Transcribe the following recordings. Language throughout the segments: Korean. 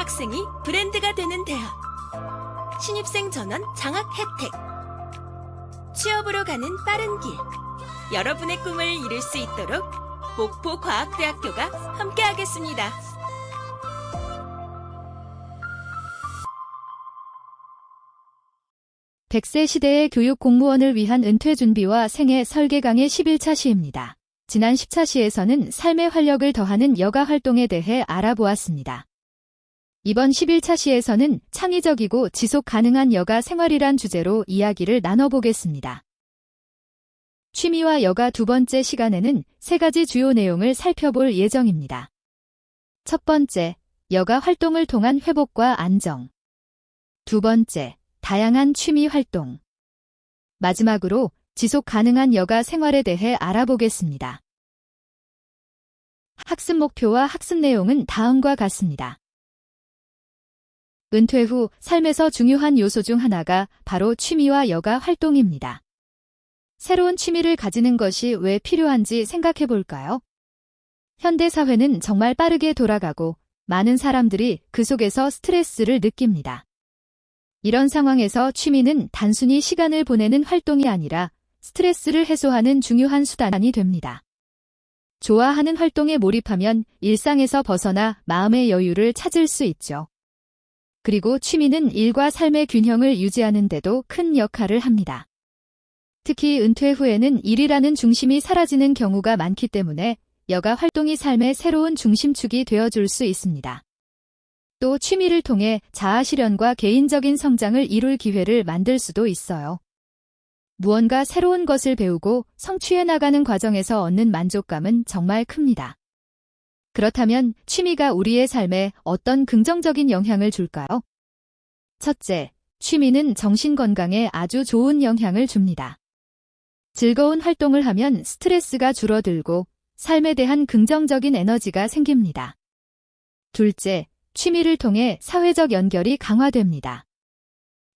학생이 브랜드가 되는 대학. 신입생 전원 장학 혜택. 취업으로 가는 빠른 길. 여러분의 꿈을 이룰 수 있도록 목포과학대학교가 함께하겠습니다. 백세 시대의 교육 공무원을 위한 은퇴 준비와 생애 설계 강의 11차 시입니다. 지난 10차 시에서는 삶의 활력을 더하는 여가 활동에 대해 알아보았습니다. 이번 11차 시에서는 창의적이고 지속 가능한 여가 생활이란 주제로 이야기를 나눠보겠습니다. 취미와 여가 두 번째 시간에는 세 가지 주요 내용을 살펴볼 예정입니다. 첫 번째, 여가 활동을 통한 회복과 안정. 두 번째, 다양한 취미 활동. 마지막으로 지속 가능한 여가 생활에 대해 알아보겠습니다. 학습 목표와 학습 내용은 다음과 같습니다. 은퇴 후 삶에서 중요한 요소 중 하나가 바로 취미와 여가 활동입니다. 새로운 취미를 가지는 것이 왜 필요한지 생각해 볼까요? 현대 사회는 정말 빠르게 돌아가고 많은 사람들이 그 속에서 스트레스를 느낍니다. 이런 상황에서 취미는 단순히 시간을 보내는 활동이 아니라 스트레스를 해소하는 중요한 수단이 됩니다. 좋아하는 활동에 몰입하면 일상에서 벗어나 마음의 여유를 찾을 수 있죠. 그리고 취미는 일과 삶의 균형을 유지하는 데도 큰 역할을 합니다. 특히 은퇴 후에는 일이라는 중심이 사라지는 경우가 많기 때문에 여가 활동이 삶의 새로운 중심축이 되어줄 수 있습니다. 또 취미를 통해 자아 실현과 개인적인 성장을 이룰 기회를 만들 수도 있어요. 무언가 새로운 것을 배우고 성취해 나가는 과정에서 얻는 만족감은 정말 큽니다. 그렇다면 취미가 우리의 삶에 어떤 긍정적인 영향을 줄까요? 첫째, 취미는 정신 건강에 아주 좋은 영향을 줍니다. 즐거운 활동을 하면 스트레스가 줄어들고 삶에 대한 긍정적인 에너지가 생깁니다. 둘째, 취미를 통해 사회적 연결이 강화됩니다.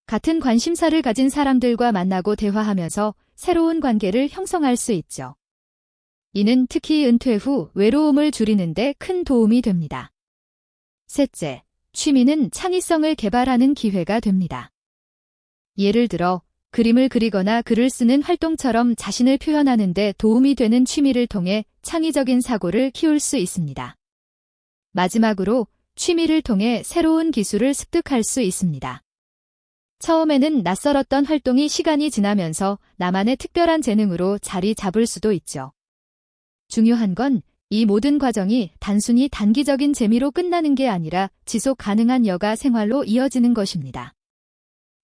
같은 관심사를 가진 사람들과 만나고 대화하면서 새로운 관계를 형성할 수 있죠. 이는 특히 은퇴 후 외로움을 줄이는 데 큰 도움이 됩니다. 셋째, 취미는 창의성을 개발하는 기회가 됩니다. 예를 들어 그림을 그리거나 글을 쓰는 활동처럼 자신을 표현하는 데 도움이 되는 취미를 통해 창의적인 사고를 키울 수 있습니다. 마지막으로 취미를 통해 새로운 기술을 습득할 수 있습니다. 처음에는 낯설었던 활동이 시간이 지나면서 나만의 특별한 재능으로 자리 잡을 수도 있죠. 중요한 건 이 모든 과정이 단순히 단기적인 재미로 끝나는 게 아니라 지속 가능한 여가 생활로 이어지는 것입니다.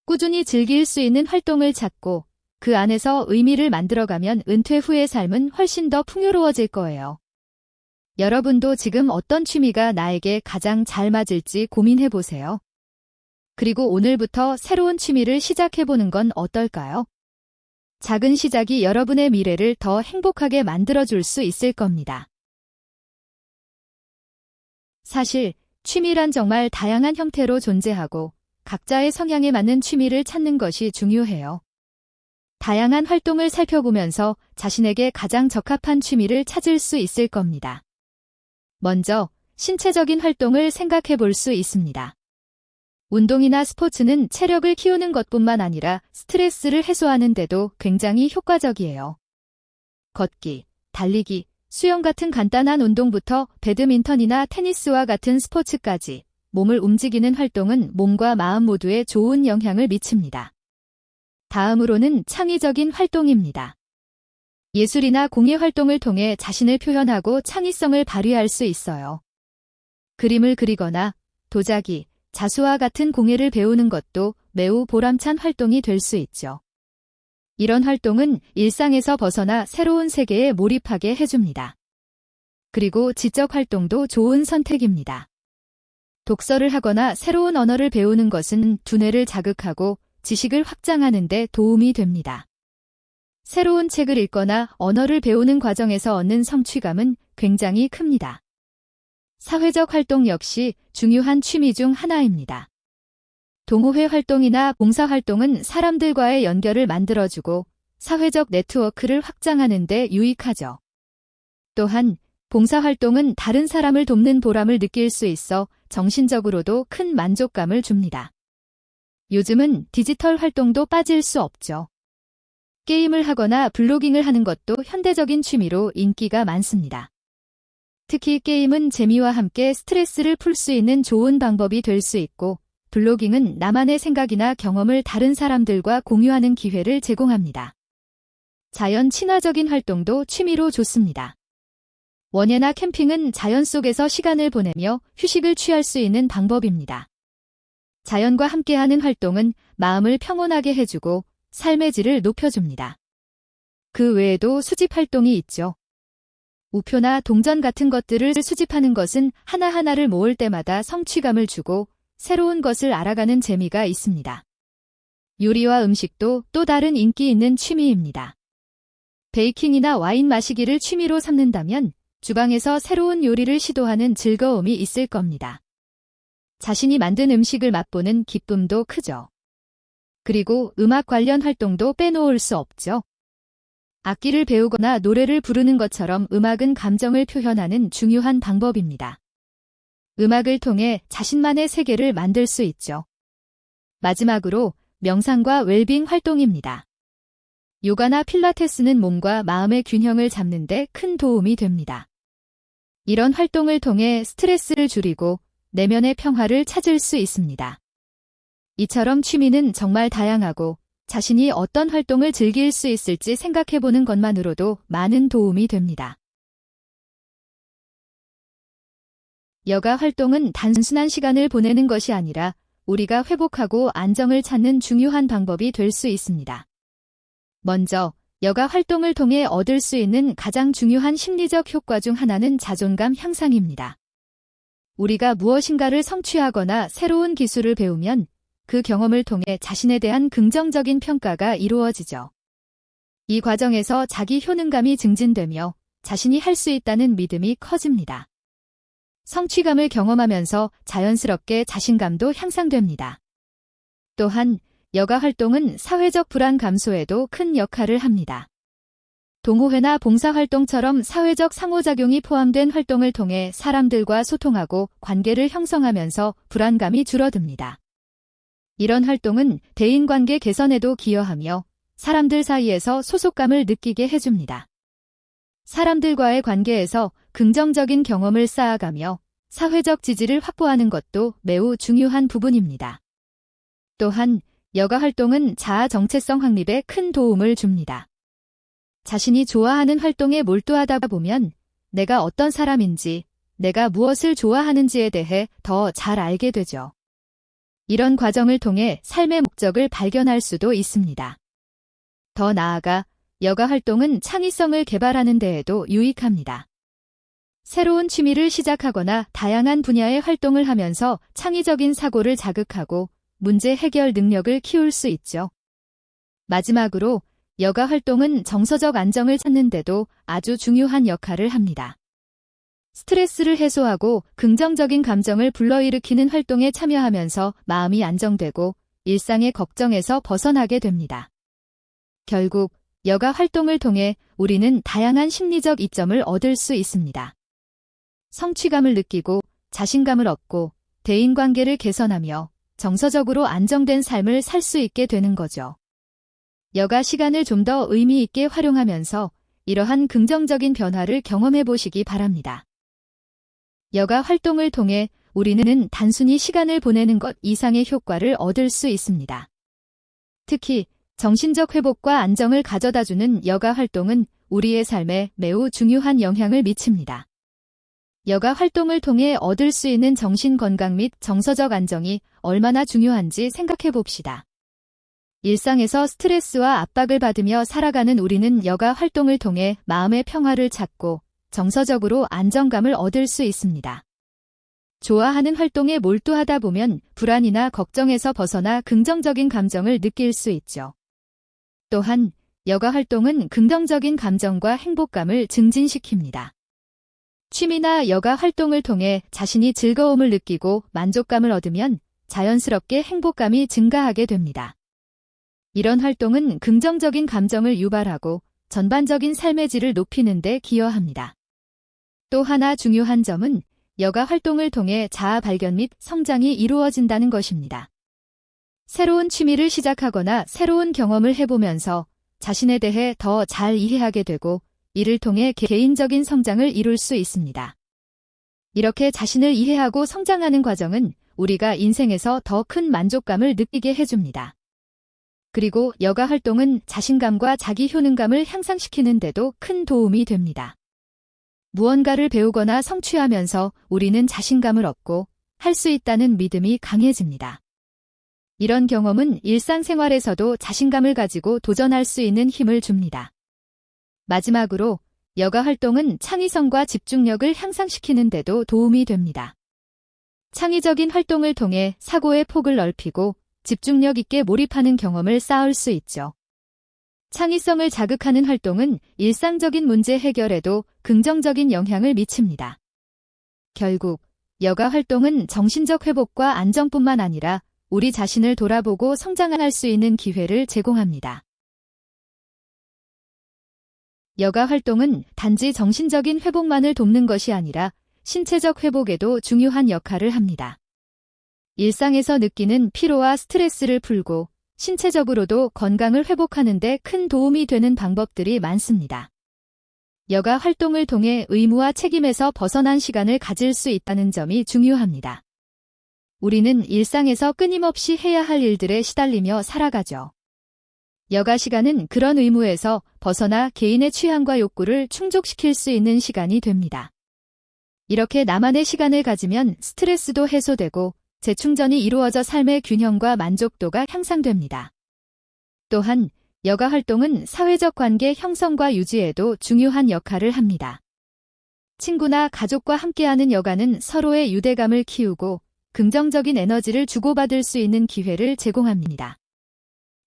꾸준히 즐길 수 있는 활동을 찾고 그 안에서 의미를 만들어가면 은퇴 후의 삶은 훨씬 더 풍요로워질 거예요. 여러분도 지금 어떤 취미가 나에게 가장 잘 맞을지 고민해보세요. 그리고 오늘부터 새로운 취미를 시작해보는 건 어떨까요? 작은 시작이 여러분의 미래를 더 행복하게 만들어줄 수 있을 겁니다. 사실 취미란 정말 다양한 형태로 존재하고 각자의 성향에 맞는 취미를 찾는 것이 중요해요. 다양한 활동을 살펴보면서 자신에게 가장 적합한 취미를 찾을 수 있을 겁니다. 먼저 신체적인 활동을 생각해 볼 수 있습니다. 운동이나 스포츠는 체력을 키우는 것뿐만 아니라 스트레스를 해소하는 데도 굉장히 효과적이에요. 걷기, 달리기, 수영 같은 간단한 운동부터 배드민턴이나 테니스와 같은 스포츠까지 몸을 움직이는 활동은 몸과 마음 모두에 좋은 영향을 미칩니다. 다음으로는 창의적인 활동입니다. 예술이나 공예 활동을 통해 자신을 표현하고 창의성을 발휘할 수 있어요. 그림을 그리거나 도자기, 자수와 같은 공예를 배우는 것도 매우 보람찬 활동이 될 수 있죠. 이런 활동은 일상에서 벗어나 새로운 세계에 몰입하게 해줍니다. 그리고 지적 활동도 좋은 선택입니다. 독서를 하거나 새로운 언어를 배우는 것은 두뇌를 자극하고 지식을 확장하는 데 도움이 됩니다. 새로운 책을 읽거나 언어를 배우는 과정에서 얻는 성취감은 굉장히 큽니다. 사회적 활동 역시 중요한 취미 중 하나입니다. 동호회 활동이나 봉사활동은 사람들과의 연결을 만들어주고 사회적 네트워크를 확장하는 데 유익하죠. 또한 봉사활동은 다른 사람을 돕는 보람을 느낄 수 있어 정신적으로도 큰 만족감을 줍니다. 요즘은 디지털 활동도 빠질 수 없죠. 게임을 하거나 블로깅을 하는 것도 현대적인 취미로 인기가 많습니다. 특히 게임은 재미와 함께 스트레스를 풀 수 있는 좋은 방법이 될 수 있고, 블로깅은 나만의 생각이나 경험을 다른 사람들과 공유하는 기회를 제공합니다. 자연 친화적인 활동도 취미로 좋습니다. 원예나 캠핑은 자연 속에서 시간을 보내며 휴식을 취할 수 있는 방법입니다. 자연과 함께하는 활동은 마음을 평온하게 해주고 삶의 질을 높여줍니다. 그 외에도 수집 활동이 있죠. 우표나 동전 같은 것들을 수집하는 것은 하나하나를 모을 때마다 성취감을 주고 새로운 것을 알아가는 재미가 있습니다. 요리와 음식도 또 다른 인기 있는 취미입니다. 베이킹이나 와인 마시기를 취미로 삼는다면 주방에서 새로운 요리를 시도하는 즐거움이 있을 겁니다. 자신이 만든 음식을 맛보는 기쁨도 크죠. 그리고 음악 관련 활동도 빼놓을 수 없죠. 악기를 배우거나 노래를 부르는 것처럼 음악은 감정을 표현하는 중요한 방법입니다. 음악을 통해 자신만의 세계를 만들 수 있죠. 마지막으로 명상과 웰빙 활동입니다. 요가나 필라테스는 몸과 마음의 균형을 잡는 데 큰 도움이 됩니다. 이런 활동을 통해 스트레스를 줄이고 내면의 평화를 찾을 수 있습니다. 이처럼 취미는 정말 다양하고 자신이 어떤 활동을 즐길 수 있을지 생각해보는 것만으로도 많은 도움이 됩니다. 여가 활동은 단순한 시간을 보내는 것이 아니라 우리가 회복하고 안정을 찾는 중요한 방법이 될 수 있습니다. 먼저, 여가 활동을 통해 얻을 수 있는 가장 중요한 심리적 효과 중 하나는 자존감 향상입니다. 우리가 무엇인가를 성취하거나 새로운 기술을 배우면 그 경험을 통해 자신에 대한 긍정적인 평가가 이루어지죠. 이 과정에서 자기 효능감이 증진되며 자신이 할 수 있다는 믿음이 커집니다. 성취감을 경험하면서 자연스럽게 자신감도 향상됩니다. 또한 여가 활동은 사회적 불안 감소에도 큰 역할을 합니다. 동호회나 봉사활동처럼 사회적 상호작용이 포함된 활동을 통해 사람들과 소통하고 관계를 형성하면서 불안감이 줄어듭니다. 이런 활동은 대인관계 개선에도 기여하며 사람들 사이에서 소속감을 느끼게 해줍니다. 사람들과의 관계에서 긍정적인 경험을 쌓아가며 사회적 지지를 확보하는 것도 매우 중요한 부분입니다. 또한 여가 활동은 자아 정체성 확립에 큰 도움을 줍니다. 자신이 좋아하는 활동에 몰두하다 보면 내가 어떤 사람인지, 내가 무엇을 좋아하는지에 대해 더 잘 알게 되죠. 이런 과정을 통해 삶의 목적을 발견할 수도 있습니다. 더 나아가 여가 활동은 창의성을 개발하는 데에도 유익합니다. 새로운 취미를 시작하거나 다양한 분야의 활동을 하면서 창의적인 사고를 자극하고 문제 해결 능력을 키울 수 있죠. 마지막으로 여가 활동은 정서적 안정을 찾는 데도 아주 중요한 역할을 합니다. 스트레스를 해소하고 긍정적인 감정을 불러일으키는 활동에 참여하면서 마음이 안정되고 일상의 걱정에서 벗어나게 됩니다. 결국 여가 활동을 통해 우리는 다양한 심리적 이점을 얻을 수 있습니다. 성취감을 느끼고 자신감을 얻고 대인관계를 개선하며 정서적으로 안정된 삶을 살 수 있게 되는 거죠. 여가 시간을 좀 더 의미 있게 활용하면서 이러한 긍정적인 변화를 경험해 보시기 바랍니다. 여가 활동을 통해 우리는 단순히 시간을 보내는 것 이상의 효과를 얻을 수 있습니다. 특히 정신적 회복과 안정을 가져다주는 여가 활동은 우리의 삶에 매우 중요한 영향을 미칩니다. 여가 활동을 통해 얻을 수 있는 정신 건강 및 정서적 안정이 얼마나 중요한지 생각해 봅시다. 일상에서 스트레스와 압박을 받으며 살아가는 우리는 여가 활동을 통해 마음의 평화를 찾고 정서적으로 안정감을 얻을 수 있습니다. 좋아하는 활동에 몰두하다 보면 불안이나 걱정에서 벗어나 긍정적인 감정을 느낄 수 있죠. 또한 여가 활동은 긍정적인 감정과 행복감을 증진시킵니다. 취미나 여가 활동을 통해 자신이 즐거움을 느끼고 만족감을 얻으면 자연스럽게 행복감이 증가하게 됩니다. 이런 활동은 긍정적인 감정을 유발하고 전반적인 삶의 질을 높이는 데 기여합니다. 또 하나 중요한 점은 여가 활동을 통해 자아 발견 및 성장이 이루어진다는 것입니다. 새로운 취미를 시작하거나 새로운 경험을 해보면서 자신에 대해 더 잘 이해하게 되고 이를 통해 개인적인 성장을 이룰 수 있습니다. 이렇게 자신을 이해하고 성장하는 과정은 우리가 인생에서 더 큰 만족감을 느끼게 해줍니다. 그리고 여가 활동은 자신감과 자기 효능감을 향상시키는 데도 큰 도움이 됩니다. 무언가를 배우거나 성취하면서 우리는 자신감을 얻고 할 수 있다는 믿음이 강해집니다. 이런 경험은 일상생활에서도 자신감을 가지고 도전할 수 있는 힘을 줍니다. 마지막으로 여가 활동은 창의성과 집중력을 향상시키는 데도 도움이 됩니다. 창의적인 활동을 통해 사고의 폭을 넓히고 집중력 있게 몰입하는 경험을 쌓을 수 있죠. 창의성을 자극하는 활동은 일상적인 문제 해결에도 긍정적인 영향을 미칩니다. 결국 여가 활동은 정신적 회복과 안정뿐만 아니라 우리 자신을 돌아보고 성장할 수 있는 기회를 제공합니다. 여가 활동은 단지 정신적인 회복만을 돕는 것이 아니라 신체적 회복에도 중요한 역할을 합니다. 일상에서 느끼는 피로와 스트레스를 풀고 신체적으로도 건강을 회복하는 데 큰 도움이 되는 방법들이 많습니다. 여가 활동을 통해 의무와 책임에서 벗어난 시간을 가질 수 있다는 점이 중요합니다. 우리는 일상에서 끊임없이 해야 할 일들에 시달리며 살아가죠. 여가 시간은 그런 의무에서 벗어나 개인의 취향과 욕구를 충족시킬 수 있는 시간이 됩니다. 이렇게 나만의 시간을 가지면 스트레스도 해소되고 재충전이 이루어져 삶의 균형과 만족도가 향상됩니다. 또한 여가 활동은 사회적 관계 형성과 유지에도 중요한 역할을 합니다. 친구나 가족과 함께하는 여가는 서로의 유대감을 키우고 긍정적인 에너지를 주고받을 수 있는 기회를 제공합니다.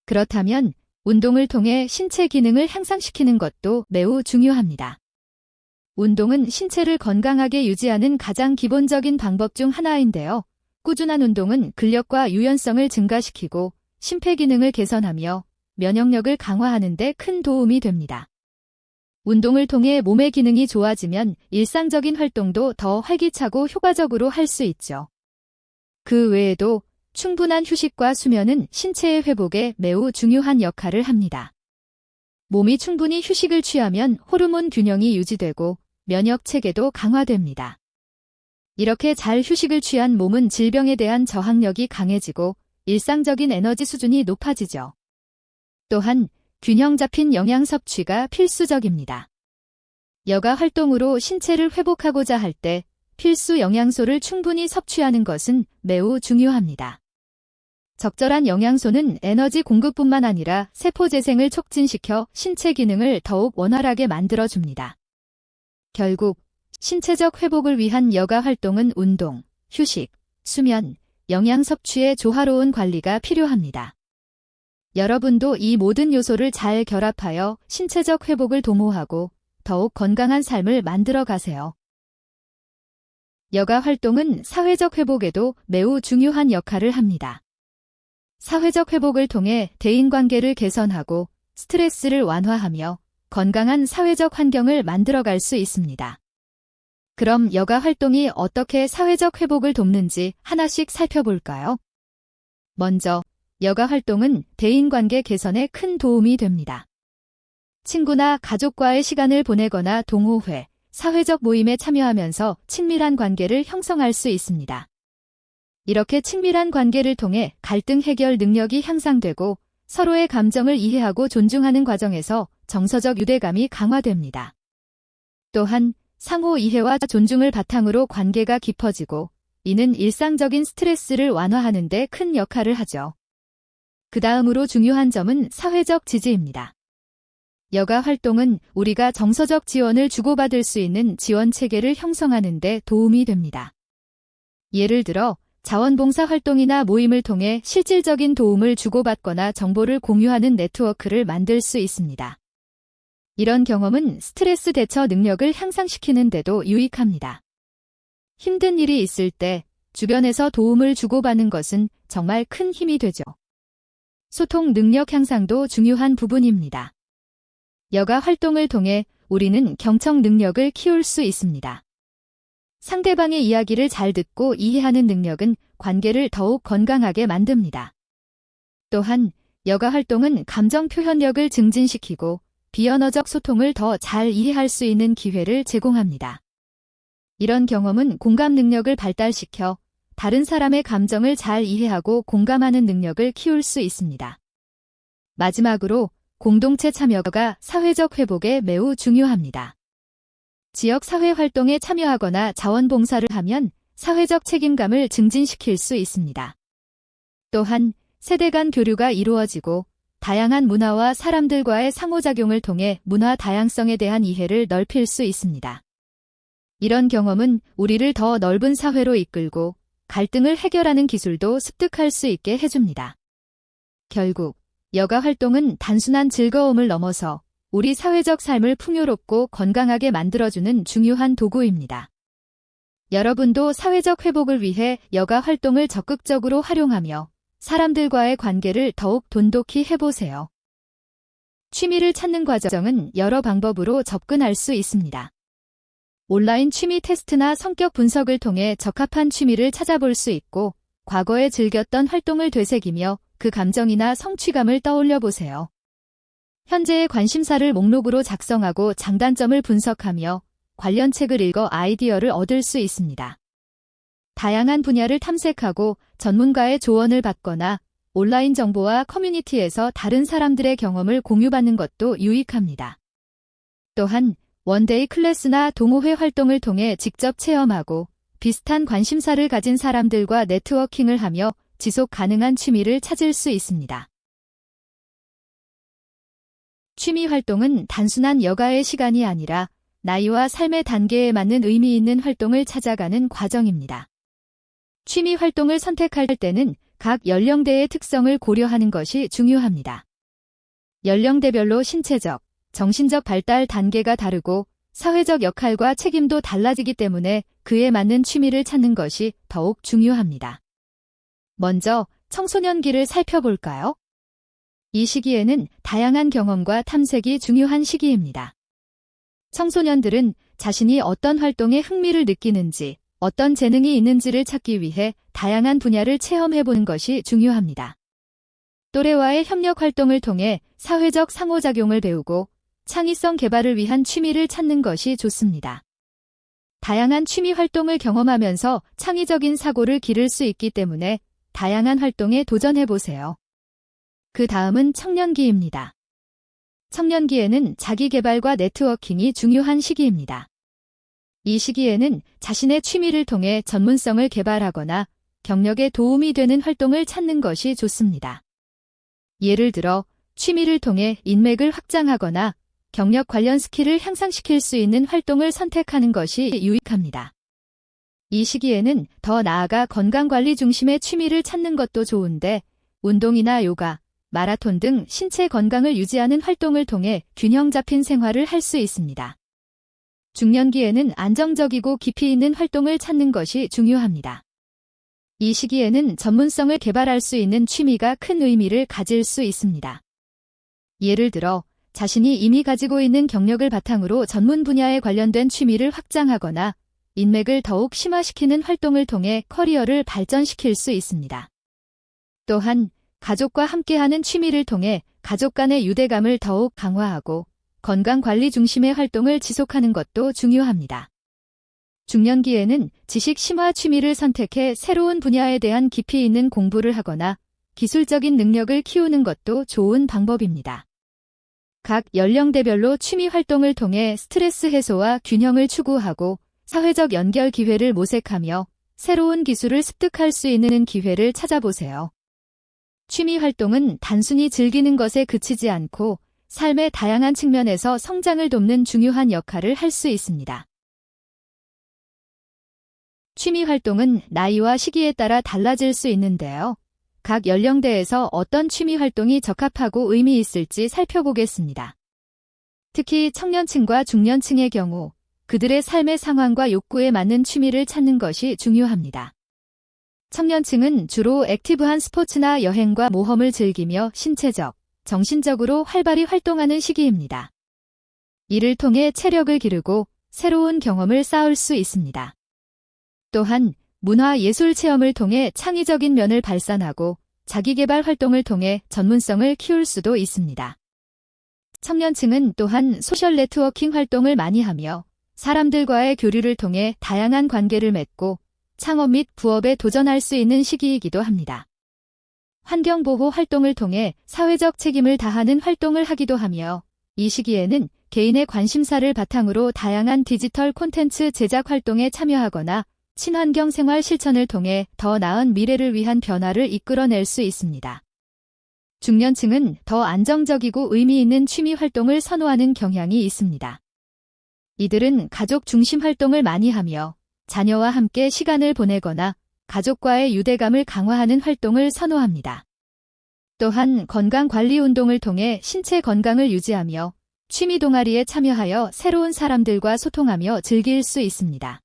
그렇다면 운동을 통해 신체 기능을 향상시키는 것도 매우 중요합니다. 운동은 신체를 건강하게 유지하는 가장 기본적인 방법 중 하나인데요. 꾸준한 운동은 근력과 유연성을 증가시키고 심폐기능을 개선하며 면역력을 강화하는 데 큰 도움이 됩니다. 운동을 통해 몸의 기능이 좋아지면 일상적인 활동도 더 활기차고 효과적으로 할 수 있죠. 그 외에도 충분한 휴식과 수면은 신체의 회복에 매우 중요한 역할을 합니다. 몸이 충분히 휴식을 취하면 호르몬 균형이 유지되고 면역 체계도 강화됩니다. 이렇게 잘 휴식을 취한 몸은 질병에 대한 저항력이 강해지고 일상적인 에너지 수준이 높아지죠. 또한 균형 잡힌 영양 섭취가 필수적입니다. 여가 활동으로 신체를 회복하고자 할 때 필수 영양소를 충분히 섭취하는 것은 매우 중요합니다. 적절한 영양소는 에너지 공급뿐만 아니라 세포 재생을 촉진시켜 신체 기능을 더욱 원활하게 만들어줍니다. 결국 신체적 회복을 위한 여가 활동은 운동, 휴식, 수면, 영양 섭취의 조화로운 관리가 필요합니다. 여러분도 이 모든 요소를 잘 결합하여 신체적 회복을 도모하고 더욱 건강한 삶을 만들어 가세요. 여가 활동은 사회적 회복에도 매우 중요한 역할을 합니다. 사회적 회복을 통해 대인관계를 개선하고 스트레스를 완화하며 건강한 사회적 환경을 만들어갈 수 있습니다. 그럼 여가 활동이 어떻게 사회적 회복을 돕는지 하나씩 살펴볼까요? 먼저, 여가 활동은 대인관계 개선에 큰 도움이 됩니다. 친구나 가족과의 시간을 보내거나 동호회, 사회적 모임에 참여하면서 친밀한 관계를 형성할 수 있습니다. 이렇게 친밀한 관계를 통해 갈등 해결 능력이 향상되고 서로의 감정을 이해하고 존중하는 과정에서 정서적 유대감이 강화됩니다. 또한 상호 이해와 존중을 바탕으로 관계가 깊어지고 이는 일상적인 스트레스를 완화하는 데 큰 역할을 하죠. 그 다음으로 중요한 점은 사회적 지지입니다. 여가 활동은 우리가 정서적 지원을 주고받을 수 있는 지원 체계를 형성하는 데 도움이 됩니다. 예를 들어 자원봉사 활동이나 모임을 통해 실질적인 도움을 주고받거나 정보를 공유하는 네트워크를 만들 수 있습니다. 이런 경험은 스트레스 대처 능력을 향상시키는 데도 유익합니다. 힘든 일이 있을 때 주변에서 도움을 주고받는 것은 정말 큰 힘이 되죠. 소통 능력 향상도 중요한 부분입니다. 여가 활동을 통해 우리는 경청 능력을 키울 수 있습니다. 상대방의 이야기를 잘 듣고 이해하는 능력은 관계를 더욱 건강하게 만듭니다. 또한 여가 활동은 감정 표현력을 증진시키고 비언어적 소통을 더 잘 이해할 수 있는 기회를 제공합니다. 이런 경험은 공감 능력을 발달시켜 다른 사람의 감정을 잘 이해하고 공감하는 능력을 키울 수 있습니다. 마지막으로 공동체 참여가 사회적 회복에 매우 중요합니다. 지역 사회 활동에 참여하거나 자원봉사를 하면 사회적 책임감을 증진시킬 수 있습니다. 또한 세대 간 교류가 이루어지고 다양한 문화와 사람들과의 상호작용을 통해 문화 다양성에 대한 이해를 넓힐 수 있습니다. 이런 경험은 우리를 더 넓은 사회로 이끌고 갈등을 해결하는 기술도 습득할 수 있게 해줍니다. 결국 여가 활동은 단순한 즐거움을 넘어서 우리 사회적 삶을 풍요롭고 건강하게 만들어주는 중요한 도구입니다. 여러분도 사회적 회복을 위해 여가 활동을 적극적으로 활용하며 사람들과의 관계를 더욱 돈독히 해보세요. 취미를 찾는 과정은 여러 방법으로 접근할 수 있습니다. 온라인 취미 테스트나 성격 분석을 통해 적합한 취미를 찾아볼 수 있고, 과거에 즐겼던 활동을 되새기며 그 감정이나 성취감을 떠올려 보세요. 현재의 관심사를 목록으로 작성하고 장단점을 분석하며 관련 책을 읽어 아이디어를 얻을 수 있습니다. 다양한 분야를 탐색하고 전문가의 조언을 받거나 온라인 정보와 커뮤니티에서 다른 사람들의 경험을 공유받는 것도 유익합니다. 또한 원데이 클래스나 동호회 활동을 통해 직접 체험하고 비슷한 관심사를 가진 사람들과 네트워킹을 하며 지속 가능한 취미를 찾을 수 있습니다. 취미 활동은 단순한 여가의 시간이 아니라 나이와 삶의 단계에 맞는 의미 있는 활동을 찾아가는 과정입니다. 취미 활동을 선택할 때는 각 연령대의 특성을 고려하는 것이 중요합니다. 연령대별로 신체적, 정신적 발달 단계가 다르고 사회적 역할과 책임도 달라지기 때문에 그에 맞는 취미를 찾는 것이 더욱 중요합니다. 먼저 청소년기를 살펴볼까요? 이 시기에는 다양한 경험과 탐색이 중요한 시기입니다. 청소년들은 자신이 어떤 활동에 흥미를 느끼는지, 어떤 재능이 있는지를 찾기 위해 다양한 분야를 체험해보는 것이 중요합니다. 또래와의 협력 활동을 통해 사회적 상호작용을 배우고 창의성 개발을 위한 취미를 찾는 것이 좋습니다. 다양한 취미 활동을 경험하면서 창의적인 사고를 기를 수 있기 때문에 다양한 활동에 도전해보세요. 그 다음은 청년기입니다. 청년기에는 자기 개발과 네트워킹이 중요한 시기입니다. 이 시기에는 자신의 취미를 통해 전문성을 개발하거나 경력에 도움이 되는 활동을 찾는 것이 좋습니다. 예를 들어 취미를 통해 인맥을 확장하거나 경력 관련 스킬을 향상시킬 수 있는 활동을 선택하는 것이 유익합니다. 이 시기에는 더 나아가 건강관리 중심의 취미를 찾는 것도 좋은데 운동이나 요가, 마라톤 등 신체 건강을 유지하는 활동을 통해 균형 잡힌 생활을 할 수 있습니다. 중년기에는 안정적이고 깊이 있는 활동을 찾는 것이 중요합니다. 이 시기에는 전문성을 개발할 수 있는 취미가 큰 의미를 가질 수 있습니다. 예를 들어 자신이 이미 가지고 있는 경력을 바탕으로 전문 분야에 관련된 취미를 확장하거나 인맥을 더욱 심화시키는 활동을 통해 커리어를 발전시킬 수 있습니다. 또한 가족과 함께하는 취미를 통해 가족 간의 유대감을 더욱 강화하고 건강관리 중심의 활동을 지속하는 것도 중요합니다. 중년기에는 지식 심화 취미를 선택해 새로운 분야에 대한 깊이 있는 공부를 하거나 기술적인 능력을 키우는 것도 좋은 방법입니다. 각 연령대별로 취미 활동을 통해 스트레스 해소와 균형을 추구하고 사회적 연결 기회를 모색하며 새로운 기술을 습득할 수 있는 기회를 찾아보세요. 취미 활동은 단순히 즐기는 것에 그치지 않고 삶의 다양한 측면에서 성장을 돕는 중요한 역할을 할 수 있습니다. 취미 활동은 나이와 시기에 따라 달라질 수 있는데요. 각 연령대에서 어떤 취미 활동이 적합하고 의미 있을지 살펴보겠습니다. 특히 청년층과 중년층의 경우 그들의 삶의 상황과 욕구에 맞는 취미를 찾는 것이 중요합니다. 청년층은 주로 액티브한 스포츠나 여행과 모험을 즐기며 신체적, 정신적으로 활발히 활동하는 시기입니다. 이를 통해 체력을 기르고 새로운 경험을 쌓을 수 있습니다. 또한 문화 예술 체험을 통해 창의적인 면을 발산하고 자기개발 활동을 통해 전문성을 키울 수도 있습니다. 청년층은 또한 소셜 네트워킹 활동을 많이 하며 사람들과의 교류를 통해 다양한 관계를 맺고 창업 및 부업에 도전할 수 있는 시기이기도 합니다. 환경보호 활동을 통해 사회적 책임을 다하는 활동을 하기도 하며 이 시기에는 개인의 관심사를 바탕으로 다양한 디지털 콘텐츠 제작 활동에 참여하거나 친환경 생활 실천을 통해 더 나은 미래를 위한 변화를 이끌어낼 수 있습니다. 중년층은 더 안정적이고 의미 있는 취미 활동을 선호하는 경향이 있습니다. 이들은 가족 중심 활동을 많이 하며 자녀와 함께 시간을 보내거나 가족과의 유대감을 강화하는 활동을 선호합니다. 또한 건강관리 운동을 통해 신체 건강을 유지하며 취미 동아리에 참여하여 새로운 사람들과 소통하며 즐길 수 있습니다.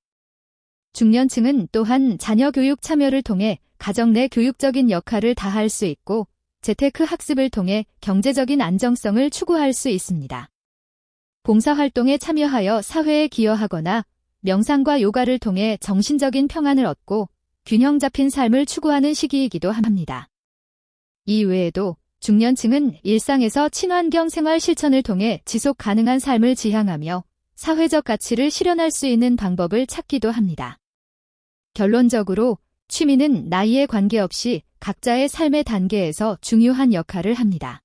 중년층은 또한 자녀 교육 참여를 통해 가정 내 교육적인 역할을 다할 수 있고 재테크 학습을 통해 경제적인 안정성을 추구할 수 있습니다. 봉사활동에 참여하여 사회에 기여하거나 명상과 요가를 통해 정신적인 평안을 얻고 균형 잡힌 삶을 추구하는 시기이기도 합니다. 이 외에도 중년층은 일상에서 친환경 생활 실천을 통해 지속 가능한 삶을 지향하며 사회적 가치를 실현할 수 있는 방법을 찾기도 합니다. 결론적으로 취미는 나이에 관계없이 각자의 삶의 단계에서 중요한 역할을 합니다.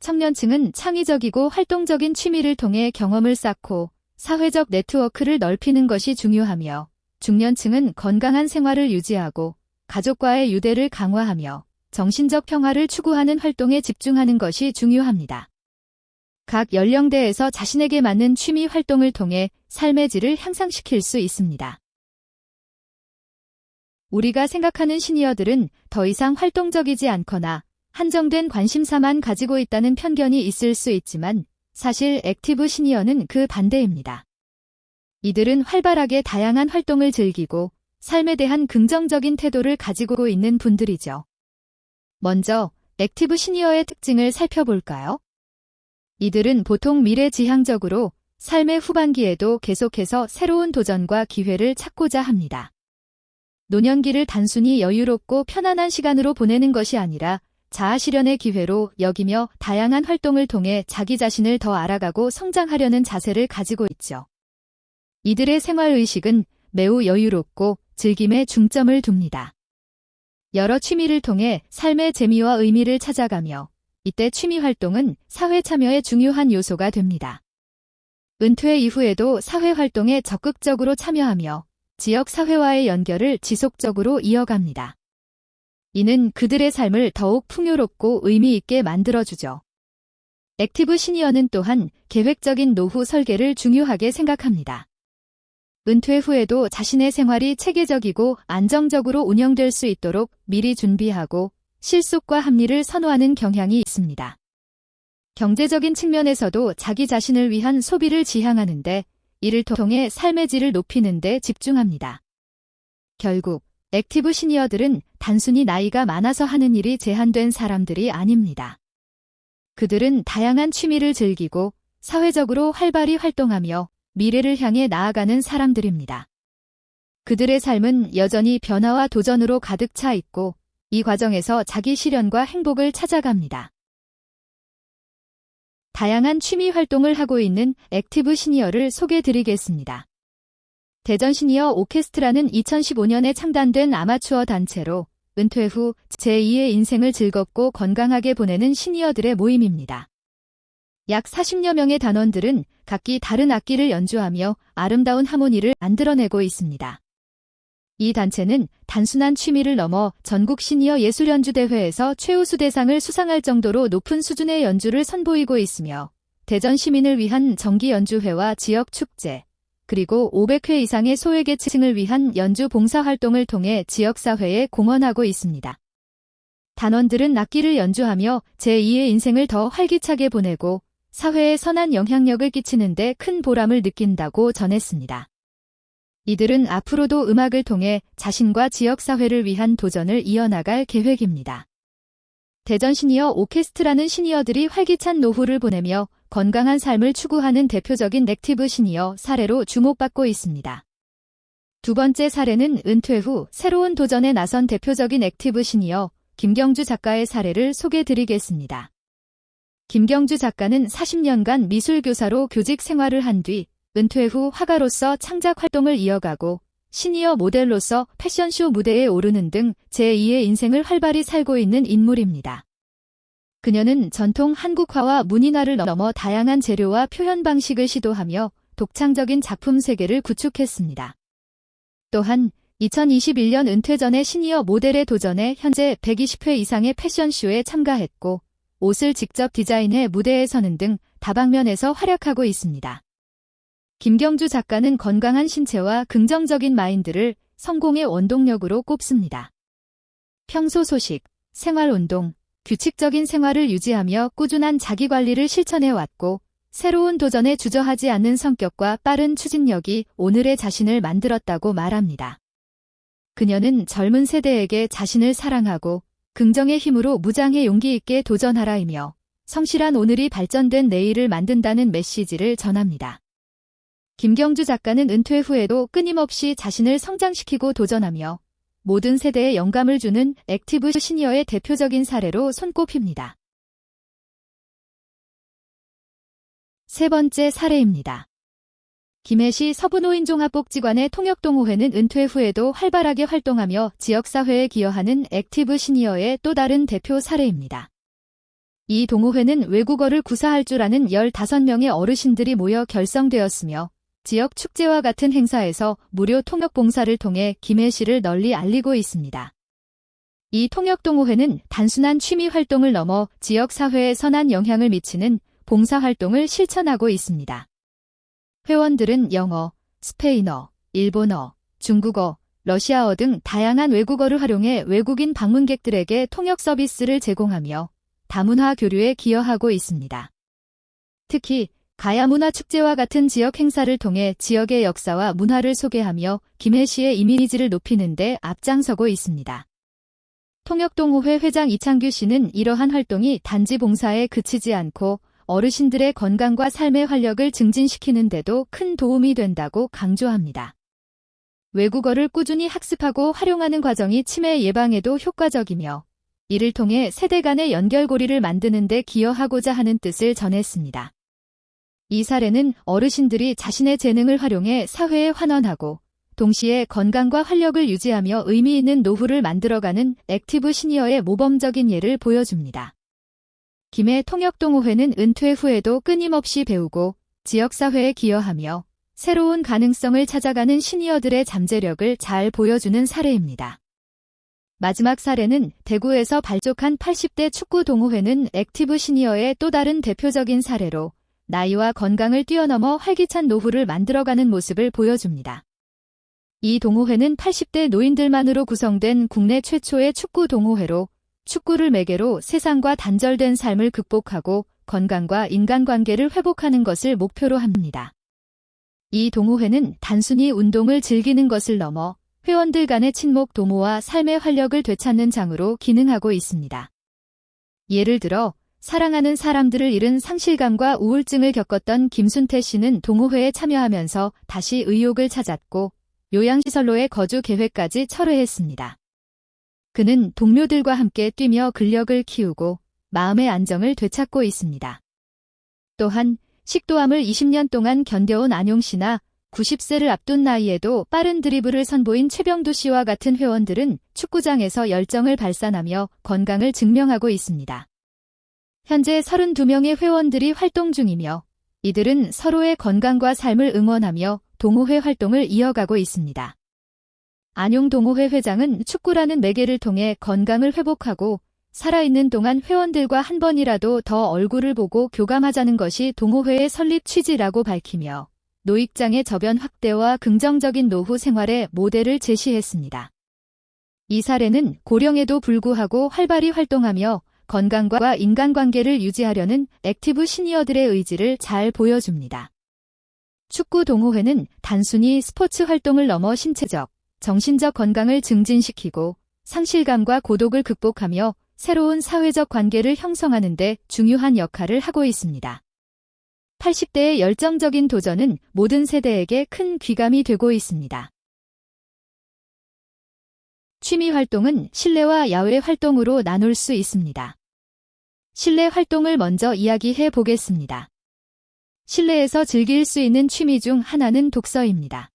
청년층은 창의적이고 활동적인 취미를 통해 경험을 쌓고 사회적 네트워크를 넓히는 것이 중요하며 중년층은 건강한 생활을 유지하고 가족과의 유대를 강화하며 정신적 평화를 추구하는 활동에 집중하는 것이 중요합니다. 각 연령대에서 자신에게 맞는 취미 활동을 통해 삶의 질을 향상시킬 수 있습니다. 우리가 생각하는 시니어들은 더 이상 활동적이지 않거나 한정된 관심사만 가지고 있다는 편견이 있을 수 있지만 사실 액티브 시니어는 그 반대입니다. 이들은 활발하게 다양한 활동을 즐기고 삶에 대한 긍정적인 태도를 가지고 있는 분들이죠. 먼저 액티브 시니어의 특징을 살펴볼까요? 이들은 보통 미래지향적으로 삶의 후반기에도 계속해서 새로운 도전과 기회를 찾고자 합니다. 노년기를 단순히 여유롭고 편안한 시간으로 보내는 것이 아니라 자아실현의 기회로 여기며 다양한 활동을 통해 자기 자신을 더 알아가고 성장하려는 자세를 가지고 있죠. 이들의 생활의식은 매우 여유롭고 즐김에 중점을 둡니다. 여러 취미를 통해 삶의 재미와 의미를 찾아가며 이때 취미 활동은 사회 참여의 중요한 요소가 됩니다. 은퇴 이후에도 사회 활동에 적극적으로 참여하며 지역 사회와의 연결을 지속적으로 이어갑니다. 이는 그들의 삶을 더욱 풍요롭고 의미 있게 만들어주죠. 액티브 시니어는 또한 계획적인 노후 설계를 중요하게 생각합니다. 은퇴 후에도 자신의 생활이 체계적이고 안정적으로 운영될 수 있도록 미리 준비하고 실속과 합리를 선호하는 경향이 있습니다. 경제적인 측면에서도 자기 자신을 위한 소비를 지향하는데 이를 통해 삶의 질을 높이는 데 집중합니다. 결국 액티브 시니어들은 단순히 나이가 많아서 하는 일이 제한된 사람들이 아닙니다. 그들은 다양한 취미를 즐기고 사회적으로 활발히 활동하며 미래를 향해 나아가는 사람들입니다. 그들의 삶은 여전히 변화와 도전으로 가득 차 있고 이 과정에서 자기 실현과 행복을 찾아갑니다. 다양한 취미 활동을 하고 있는 액티브 시니어를 소개드리겠습니다. 대전 시니어 오케스트라는 2015년에 창단된 아마추어 단체로 은퇴 후 제2의 인생을 즐겁고 건강하게 보내는 시니어들의 모임입니다. 약 40여 명의 단원들은 각기 다른 악기를 연주하며 아름다운 하모니를 만들어내고 있습니다. 이 단체는 단순한 취미를 넘어 전국 시니어 예술연주대회에서 최우수 대상을 수상할 정도로 높은 수준의 연주를 선보이고 있으며 대전 시민을 위한 정기연주회와 지역축제, 그리고 500회 이상의 소외계층을 위한 연주 봉사활동을 통해 지역사회에 공헌하고 있습니다. 단원들은 악기를 연주하며 제2의 인생을 더 활기차게 보내고 사회에 선한 영향력을 끼치는 데 큰 보람을 느낀다고 전했습니다. 이들은 앞으로도 음악을 통해 자신과 지역사회를 위한 도전을 이어나갈 계획입니다. 대전 시니어 오케스트라는 시니어들이 활기찬 노후를 보내며 건강한 삶을 추구하는 대표적인 액티브 시니어 사례로 주목받고 있습니다. 두 번째 사례는 은퇴 후 새로운 도전에 나선 대표적인 액티브 시니어 김경주 작가의 사례를 소개드리겠습니다. 김경주 작가는 40년간 미술교사로 교직 생활을 한 뒤 은퇴 후 화가로서 창작 활동을 이어가고 시니어 모델로서 패션쇼 무대에 오르는 등 제2의 인생을 활발히 살고 있는 인물입니다. 그녀는 전통 한국화와 문인화를 넘어 다양한 재료와 표현 방식을 시도하며 독창적인 작품 세계를 구축했습니다. 또한 2021년 은퇴 전에 시니어 모델에 도전해 현재 120회 이상의 패션쇼에 참가했고 옷을 직접 디자인해 무대에 서는 등 다방면에서 활약하고 있습니다. 김경주 작가는 건강한 신체와 긍정적인 마인드를 성공의 원동력으로 꼽습니다. 평소 소식, 생활운동, 규칙적인 생활을 유지하며 꾸준한 자기관리를 실천해왔고 새로운 도전에 주저하지 않는 성격과 빠른 추진력이 오늘의 자신을 만들었다고 말합니다. 그녀는 젊은 세대에게 자신을 사랑하고 긍정의 힘으로 무장해 용기 있게 도전하라이며 성실한 오늘이 발전된 내일을 만든다는 메시지를 전합니다. 김경주 작가는 은퇴 후에도 끊임없이 자신을 성장시키고 도전하며 모든 세대에 영감을 주는 액티브 시니어의 대표적인 사례로 손꼽힙니다. 세 번째 사례입니다. 김해시 서부노인종합복지관의 통역동호회는 은퇴 후에도 활발하게 활동하며 지역사회에 기여하는 액티브 시니어의 또 다른 대표 사례입니다. 이 동호회는 외국어를 구사할 줄 아는 15명의 어르신들이 모여 결성되었으며 지역 축제와 같은 행사에서 무료 통역 봉사를 통해 김해시를 널리 알리고 있습니다. 이 통역동호회는 단순한 취미 활동을 넘어 지역사회에 선한 영향을 미치는 봉사활동을 실천하고 있습니다. 회원들은 영어, 스페인어, 일본어, 중국어, 러시아어 등 다양한 외국어를 활용해 외국인 방문객들에게 통역 서비스를 제공하며 다문화 교류에 기여하고 있습니다. 특히 가야문화축제와 같은 지역 행사를 통해 지역의 역사와 문화를 소개하며 김해시의 이미지를 높이는 데 앞장서고 있습니다. 통역동호회 회장 이창규 씨는 이러한 활동이 단지 봉사에 그치지 않고 어르신들의 건강과 삶의 활력을 증진시키는 데도 큰 도움이 된다고 강조합니다. 외국어를 꾸준히 학습하고 활용하는 과정이 치매 예방에도 효과적이며 이를 통해 세대 간의 연결고리를 만드는 데 기여하고자 하는 뜻을 전했습니다. 이 사례는 어르신들이 자신의 재능을 활용해 사회에 환원하고 동시에 건강과 활력을 유지하며 의미 있는 노후를 만들어가는 액티브 시니어의 모범적인 예를 보여줍니다. 김해 통역동호회는 은퇴 후에도 끊임없이 배우고 지역사회에 기여하며 새로운 가능성을 찾아가는 시니어들의 잠재력을 잘 보여주는 사례입니다. 마지막 사례는 대구에서 발족한 80대 축구동호회는 액티브 시니어의 또 다른 대표적인 사례로 나이와 건강을 뛰어넘어 활기찬 노후를 만들어가는 모습을 보여줍니다. 이 동호회는 80대 노인들만으로 구성된 국내 최초의 축구 동호회로 축구를 매개로 세상과 단절된 삶을 극복하고 건강과 인간관계를 회복하는 것을 목표로 합니다. 이 동호회는 단순히 운동을 즐기는 것을 넘어 회원들 간의 친목 도모와 삶의 활력을 되찾는 장으로 기능하고 있습니다. 예를 들어 사랑하는 사람들을 잃은 상실감과 우울증을 겪었던 김순태 씨는 동호회에 참여하면서 다시 의욕을 찾았고 요양시설로의 거주 계획까지 철회했습니다. 그는 동료들과 함께 뛰며 근력을 키우고 마음의 안정을 되찾고 있습니다. 또한 식도암을 20년 동안 견뎌온 안용 씨나 90세를 앞둔 나이에도 빠른 드리블을 선보인 최병두 씨와 같은 회원들은 축구장에서 열정을 발산하며 건강을 증명하고 있습니다. 현재 32명의 회원들이 활동 중이며 이들은 서로의 건강과 삶을 응원하며 동호회 활동을 이어가고 있습니다. 안용 동호회 회장은 축구라는 매개를 통해 건강을 회복하고 살아있는 동안 회원들과 한 번이라도 더 얼굴을 보고 교감하자는 것이 동호회의 설립 취지라고 밝히며 노익장의 저변 확대와 긍정적인 노후 생활의 모델을 제시했습니다. 이 사례는 고령에도 불구하고 활발히 활동하며 건강과 인간관계를 유지하려는 액티브 시니어들의 의지를 잘 보여줍니다. 축구 동호회는 단순히 스포츠 활동을 넘어 신체적, 정신적 건강을 증진시키고 상실감과 고독을 극복하며 새로운 사회적 관계를 형성하는 데 중요한 역할을 하고 있습니다. 80대의 열정적인 도전은 모든 세대에게 큰 귀감이 되고 있습니다. 취미 활동은 실내와 야외 활동으로 나눌 수 있습니다. 실내 활동을 먼저 이야기해 보겠습니다. 실내에서 즐길 수 있는 취미 중 하나는 독서입니다.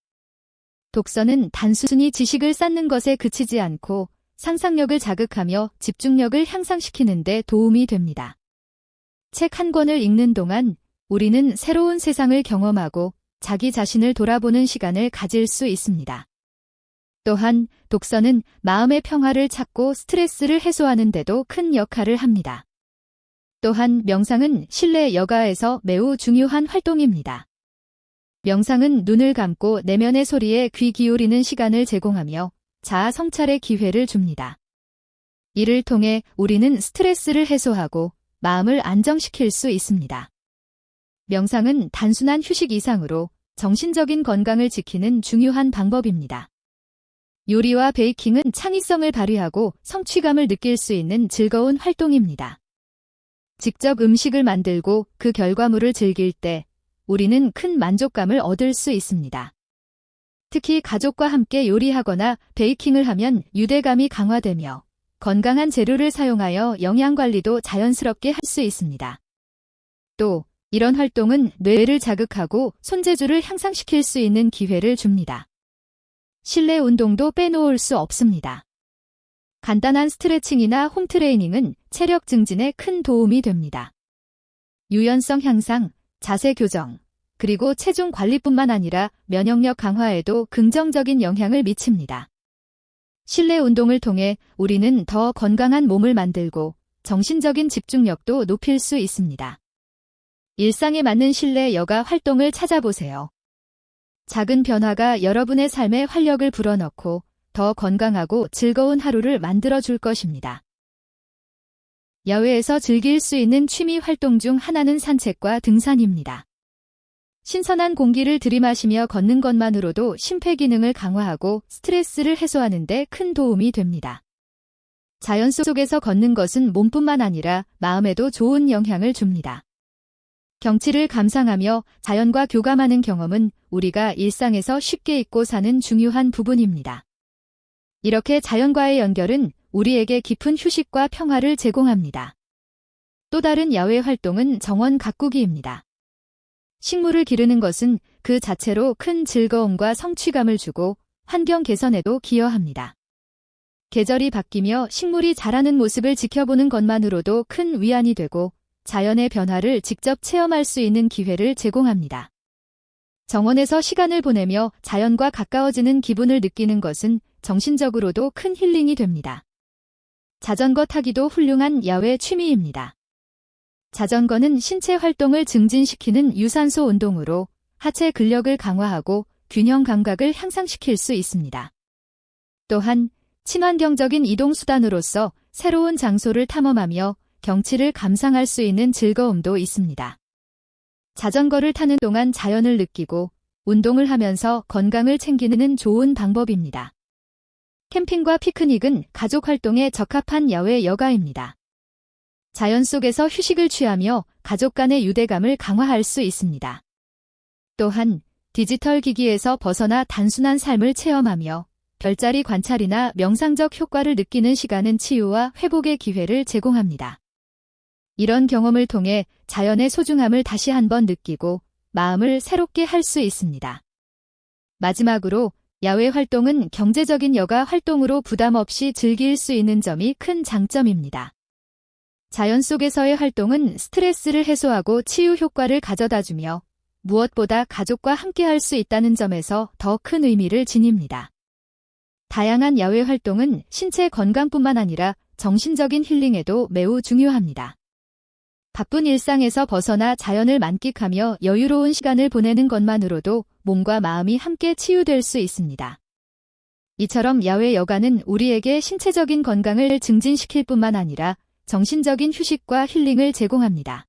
독서는 단순히 지식을 쌓는 것에 그치지 않고 상상력을 자극하며 집중력을 향상시키는 데 도움이 됩니다. 책 한 권을 읽는 동안 우리는 새로운 세상을 경험하고 자기 자신을 돌아보는 시간을 가질 수 있습니다. 또한 독서는 마음의 평화를 찾고 스트레스를 해소하는 데도 큰 역할을 합니다. 또한 명상은 실내 여가에서 매우 중요한 활동입니다. 명상은 눈을 감고 내면의 소리에 귀 기울이는 시간을 제공하며 자아 성찰의 기회를 줍니다. 이를 통해 우리는 스트레스를 해소하고 마음을 안정시킬 수 있습니다. 명상은 단순한 휴식 이상으로 정신적인 건강을 지키는 중요한 방법입니다. 요리와 베이킹은 창의성을 발휘하고 성취감을 느낄 수 있는 즐거운 활동입니다. 직접 음식을 만들고 그 결과물을 즐길 때 우리는 큰 만족감을 얻을 수 있습니다. 특히 가족과 함께 요리하거나 베이킹을 하면 유대감이 강화되며 건강한 재료를 사용하여 영양관리도 자연스럽게 할 수 있습니다. 또 이런 활동은 뇌를 자극하고 손재주를 향상시킬 수 있는 기회를 줍니다. 실내 운동도 빼놓을 수 없습니다. 간단한 스트레칭이나 홈트레이닝은 체력 증진에 큰 도움이 됩니다. 유연성 향상, 자세 교정, 그리고 체중 관리뿐만 아니라 면역력 강화에도 긍정적인 영향을 미칩니다. 실내 운동을 통해 우리는 더 건강한 몸을 만들고 정신적인 집중력도 높일 수 있습니다. 일상에 맞는 실내 여가 활동을 찾아보세요. 작은 변화가 여러분의 삶에 활력을 불어넣고 더 건강하고 즐거운 하루를 만들어줄 것입니다. 야외에서 즐길 수 있는 취미 활동 중 하나는 산책과 등산입니다. 신선한 공기를 들이마시며 걷는 것만으로도 심폐기능을 강화하고 스트레스를 해소하는 데 큰 도움이 됩니다. 자연 속에서 걷는 것은 몸뿐만 아니라 마음에도 좋은 영향을 줍니다. 경치를 감상하며 자연과 교감하는 경험은 우리가 일상에서 쉽게 잊고 사는 중요한 부분입니다. 이렇게 자연과의 연결은 우리에게 깊은 휴식과 평화를 제공합니다. 또 다른 야외 활동은 정원 가꾸기입니다. 식물을 기르는 것은 그 자체로 큰 즐거움과 성취감을 주고 환경 개선에도 기여합니다. 계절이 바뀌며 식물이 자라는 모습을 지켜보는 것만으로도 큰 위안이 되고 자연의 변화를 직접 체험할 수 있는 기회를 제공합니다. 정원에서 시간을 보내며 자연과 가까워지는 기분을 느끼는 것은 정신적으로도 큰 힐링이 됩니다. 자전거 타기도 훌륭한 야외 취미입니다. 자전거는 신체 활동을 증진시키는 유산소 운동으로 하체 근력을 강화하고 균형 감각을 향상시킬 수 있습니다. 또한 친환경적인 이동 수단으로서 새로운 장소를 탐험하며 경치를 감상할 수 있는 즐거움도 있습니다. 자전거를 타는 동안 자연을 느끼고 운동을 하면서 건강을 챙기는 좋은 방법입니다. 캠핑과 피크닉은 가족 활동에 적합한 야외 여가입니다. 자연 속에서 휴식을 취하며 가족 간의 유대감을 강화할 수 있습니다. 또한 디지털 기기에서 벗어나 단순한 삶을 체험하며 별자리 관찰이나 명상적 효과를 느끼는 시간은 치유와 회복의 기회를 제공합니다. 이런 경험을 통해 자연의 소중함을 다시 한번 느끼고 마음을 새롭게 할 수 있습니다. 마지막으로 야외 활동은 경제적인 여가 활동으로 부담 없이 즐길 수 있는 점이 큰 장점입니다. 자연 속에서의 활동은 스트레스를 해소하고 치유 효과를 가져다주며 무엇보다 가족과 함께 할 수 있다는 점에서 더 큰 의미를 지닙니다. 다양한 야외 활동은 신체 건강뿐만 아니라 정신적인 힐링에도 매우 중요합니다. 바쁜 일상에서 벗어나 자연을 만끽하며 여유로운 시간을 보내는 것만으로도 몸과 마음이 함께 치유될 수 있습니다. 이처럼 야외 여가는 우리에게 신체적인 건강을 증진시킬 뿐만 아니라 정신적인 휴식과 힐링을 제공합니다.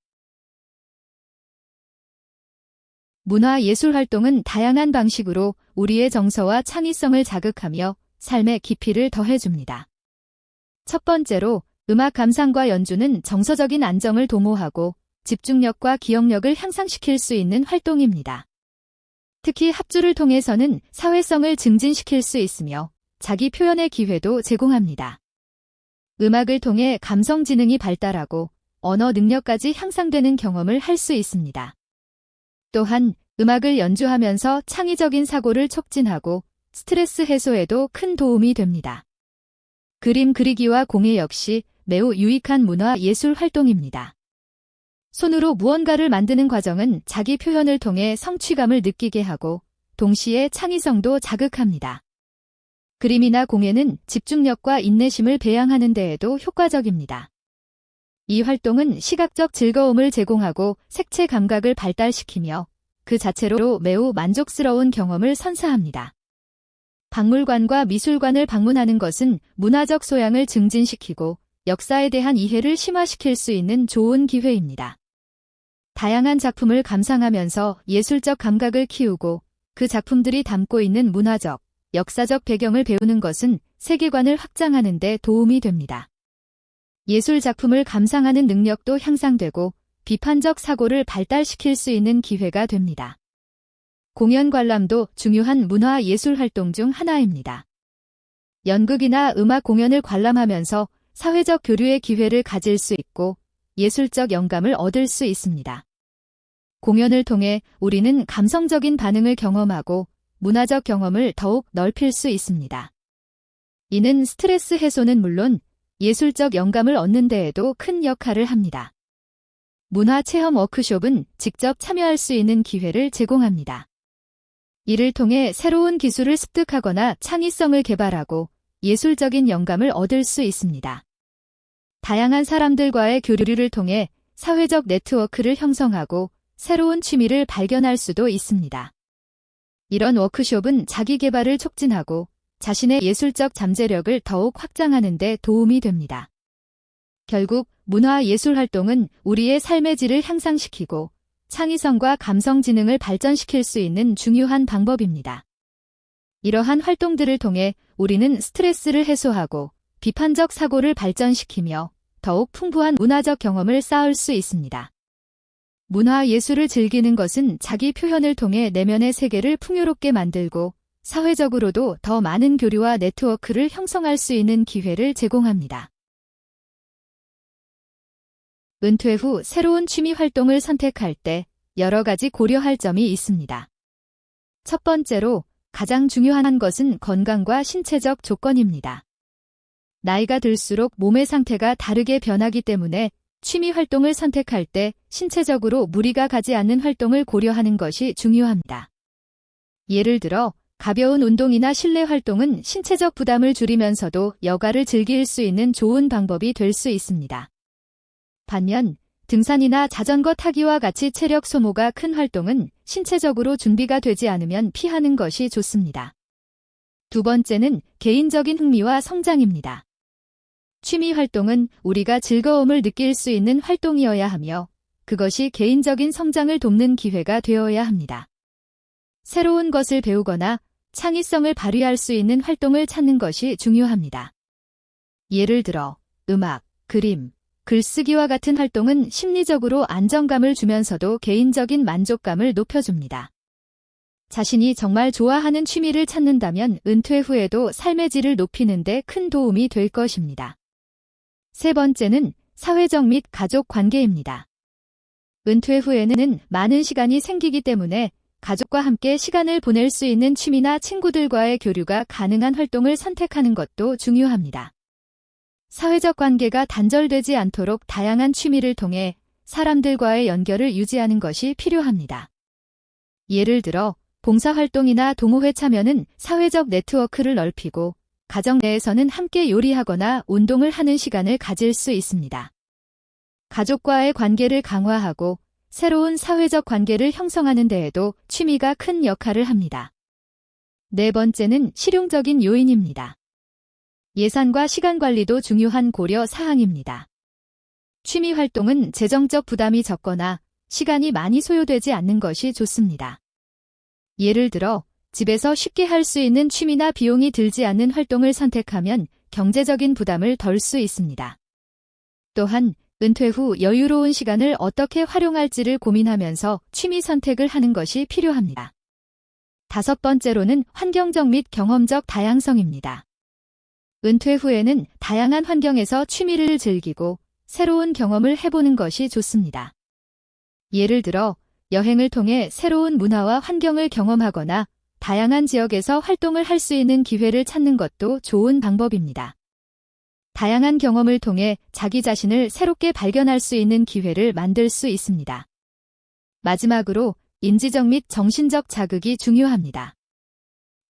문화 예술 활동은 다양한 방식으로 우리의 정서와 창의성을 자극하며 삶의 깊이를 더해줍니다. 첫 번째로 음악 감상과 연주는 정서적인 안정을 도모하고 집중력과 기억력을 향상시킬 수 있는 활동입니다. 특히 합주를 통해서는 사회성을 증진시킬 수 있으며 자기 표현의 기회도 제공합니다. 음악을 통해 감성 지능이 발달하고 언어 능력까지 향상되는 경험을 할 수 있습니다. 또한 음악을 연주하면서 창의적인 사고를 촉진하고 스트레스 해소에도 큰 도움이 됩니다. 그림 그리기와 공예 역시 매우 유익한 문화 예술 활동입니다. 손으로 무언가를 만드는 과정은 자기 표현을 통해 성취감을 느끼게 하고 동시에 창의성도 자극합니다. 그림이나 공예는 집중력과 인내심을 배양하는 데에도 효과적입니다. 이 활동은 시각적 즐거움을 제공하고 색채 감각을 발달시키며 그 자체로 매우 만족스러운 경험을 선사합니다. 박물관과 미술관을 방문하는 것은 문화적 소양을 증진시키고 역사에 대한 이해를 심화시킬 수 있는 좋은 기회입니다. 다양한 작품을 감상하면서 예술적 감각을 키우고 그 작품들이 담고 있는 문화적, 역사적 배경을 배우는 것은 세계관을 확장하는 데 도움이 됩니다. 예술 작품을 감상하는 능력도 향상되고 비판적 사고를 발달시킬 수 있는 기회가 됩니다. 공연 관람도 중요한 문화 예술 활동 중 하나입니다. 연극이나 음악 공연을 관람하면서 사회적 교류의 기회를 가질 수 있고 예술적 영감을 얻을 수 있습니다. 공연을 통해 우리는 감성적인 반응을 경험하고 문화적 경험을 더욱 넓힐 수 있습니다. 이는 스트레스 해소는 물론 예술적 영감을 얻는 데에도 큰 역할을 합니다. 문화체험 워크숍은 직접 참여할 수 있는 기회를 제공합니다. 이를 통해 새로운 기술을 습득하거나 창의성을 개발하고 예술적인 영감을 얻을 수 있습니다. 다양한 사람들과의 교류를 통해 사회적 네트워크를 형성하고 새로운 취미를 발견할 수도 있습니다. 이런 워크숍은 자기 개발을 촉진하고 자신의 예술적 잠재력을 더욱 확장하는 데 도움이 됩니다. 결국 문화 예술 활동은 우리의 삶의 질을 향상시키고 창의성과 감성 지능을 발전시킬 수 있는 중요한 방법입니다. 이러한 활동들을 통해 우리는 스트레스를 해소하고 비판적 사고를 발전시키며 더욱 풍부한 문화적 경험을 쌓을 수 있습니다. 문화 예술을 즐기는 것은 자기 표현을 통해 내면의 세계를 풍요롭게 만들고 사회적으로도 더 많은 교류와 네트워크를 형성할 수 있는 기회를 제공합니다. 은퇴 후 새로운 취미 활동을 선택할 때 여러 가지 고려할 점이 있습니다. 첫 번째로 가장 중요한 것은 건강과 신체적 조건입니다. 나이가 들수록 몸의 상태가 다르게 변하기 때문에 취미 활동을 선택할 때 신체적으로 무리가 가지 않는 활동을 고려하는 것이 중요합니다. 예를 들어 가벼운 운동이나 실내 활동은 신체적 부담을 줄이면서도 여가를 즐길 수 있는 좋은 방법이 될 수 있습니다. 반면 등산이나 자전거 타기와 같이 체력 소모가 큰 활동은 신체적으로 준비가 되지 않으면 피하는 것이 좋습니다. 두 번째는 개인적인 흥미와 성장입니다. 취미 활동은 우리가 즐거움을 느낄 수 있는 활동이어야 하며 그것이 개인적인 성장을 돕는 기회가 되어야 합니다. 새로운 것을 배우거나 창의성을 발휘할 수 있는 활동을 찾는 것이 중요합니다. 예를 들어 음악, 그림, 글쓰기와 같은 활동은 심리적으로 안정감을 주면서도 개인적인 만족감을 높여줍니다. 자신이 정말 좋아하는 취미를 찾는다면 은퇴 후에도 삶의 질을 높이는 데 큰 도움이 될 것입니다. 세 번째는 사회적 및 가족 관계입니다. 은퇴 후에는 많은 시간이 생기기 때문에 가족과 함께 시간을 보낼 수 있는 취미나 친구들과의 교류가 가능한 활동을 선택하는 것도 중요합니다. 사회적 관계가 단절되지 않도록 다양한 취미를 통해 사람들과의 연결을 유지하는 것이 필요합니다. 예를 들어 봉사활동이나 동호회 참여는 사회적 네트워크를 넓히고 가정 내에서는 함께 요리하거나 운동을 하는 시간을 가질 수 있습니다. 가족과의 관계를 강화하고 새로운 사회적 관계를 형성하는 데에도 취미가 큰 역할을 합니다. 네 번째는 실용적인 요인입니다. 예산과 시간 관리도 중요한 고려 사항입니다. 취미 활동은 재정적 부담이 적거나 시간이 많이 소요되지 않는 것이 좋습니다. 예를 들어 집에서 쉽게 할 수 있는 취미나 비용이 들지 않는 활동을 선택하면 경제적인 부담을 덜 수 있습니다. 또한 은퇴 후 여유로운 시간을 어떻게 활용할지를 고민하면서 취미 선택을 하는 것이 필요합니다. 다섯 번째로는 환경적 및 경험적 다양성입니다. 은퇴 후에는 다양한 환경에서 취미를 즐기고 새로운 경험을 해보는 것이 좋습니다. 예를 들어 여행을 통해 새로운 문화와 환경을 경험하거나 다양한 지역에서 활동을 할 수 있는 기회를 찾는 것도 좋은 방법입니다. 다양한 경험을 통해 자기 자신을 새롭게 발견할 수 있는 기회를 만들 수 있습니다. 마지막으로 인지적 및 정신적 자극이 중요합니다.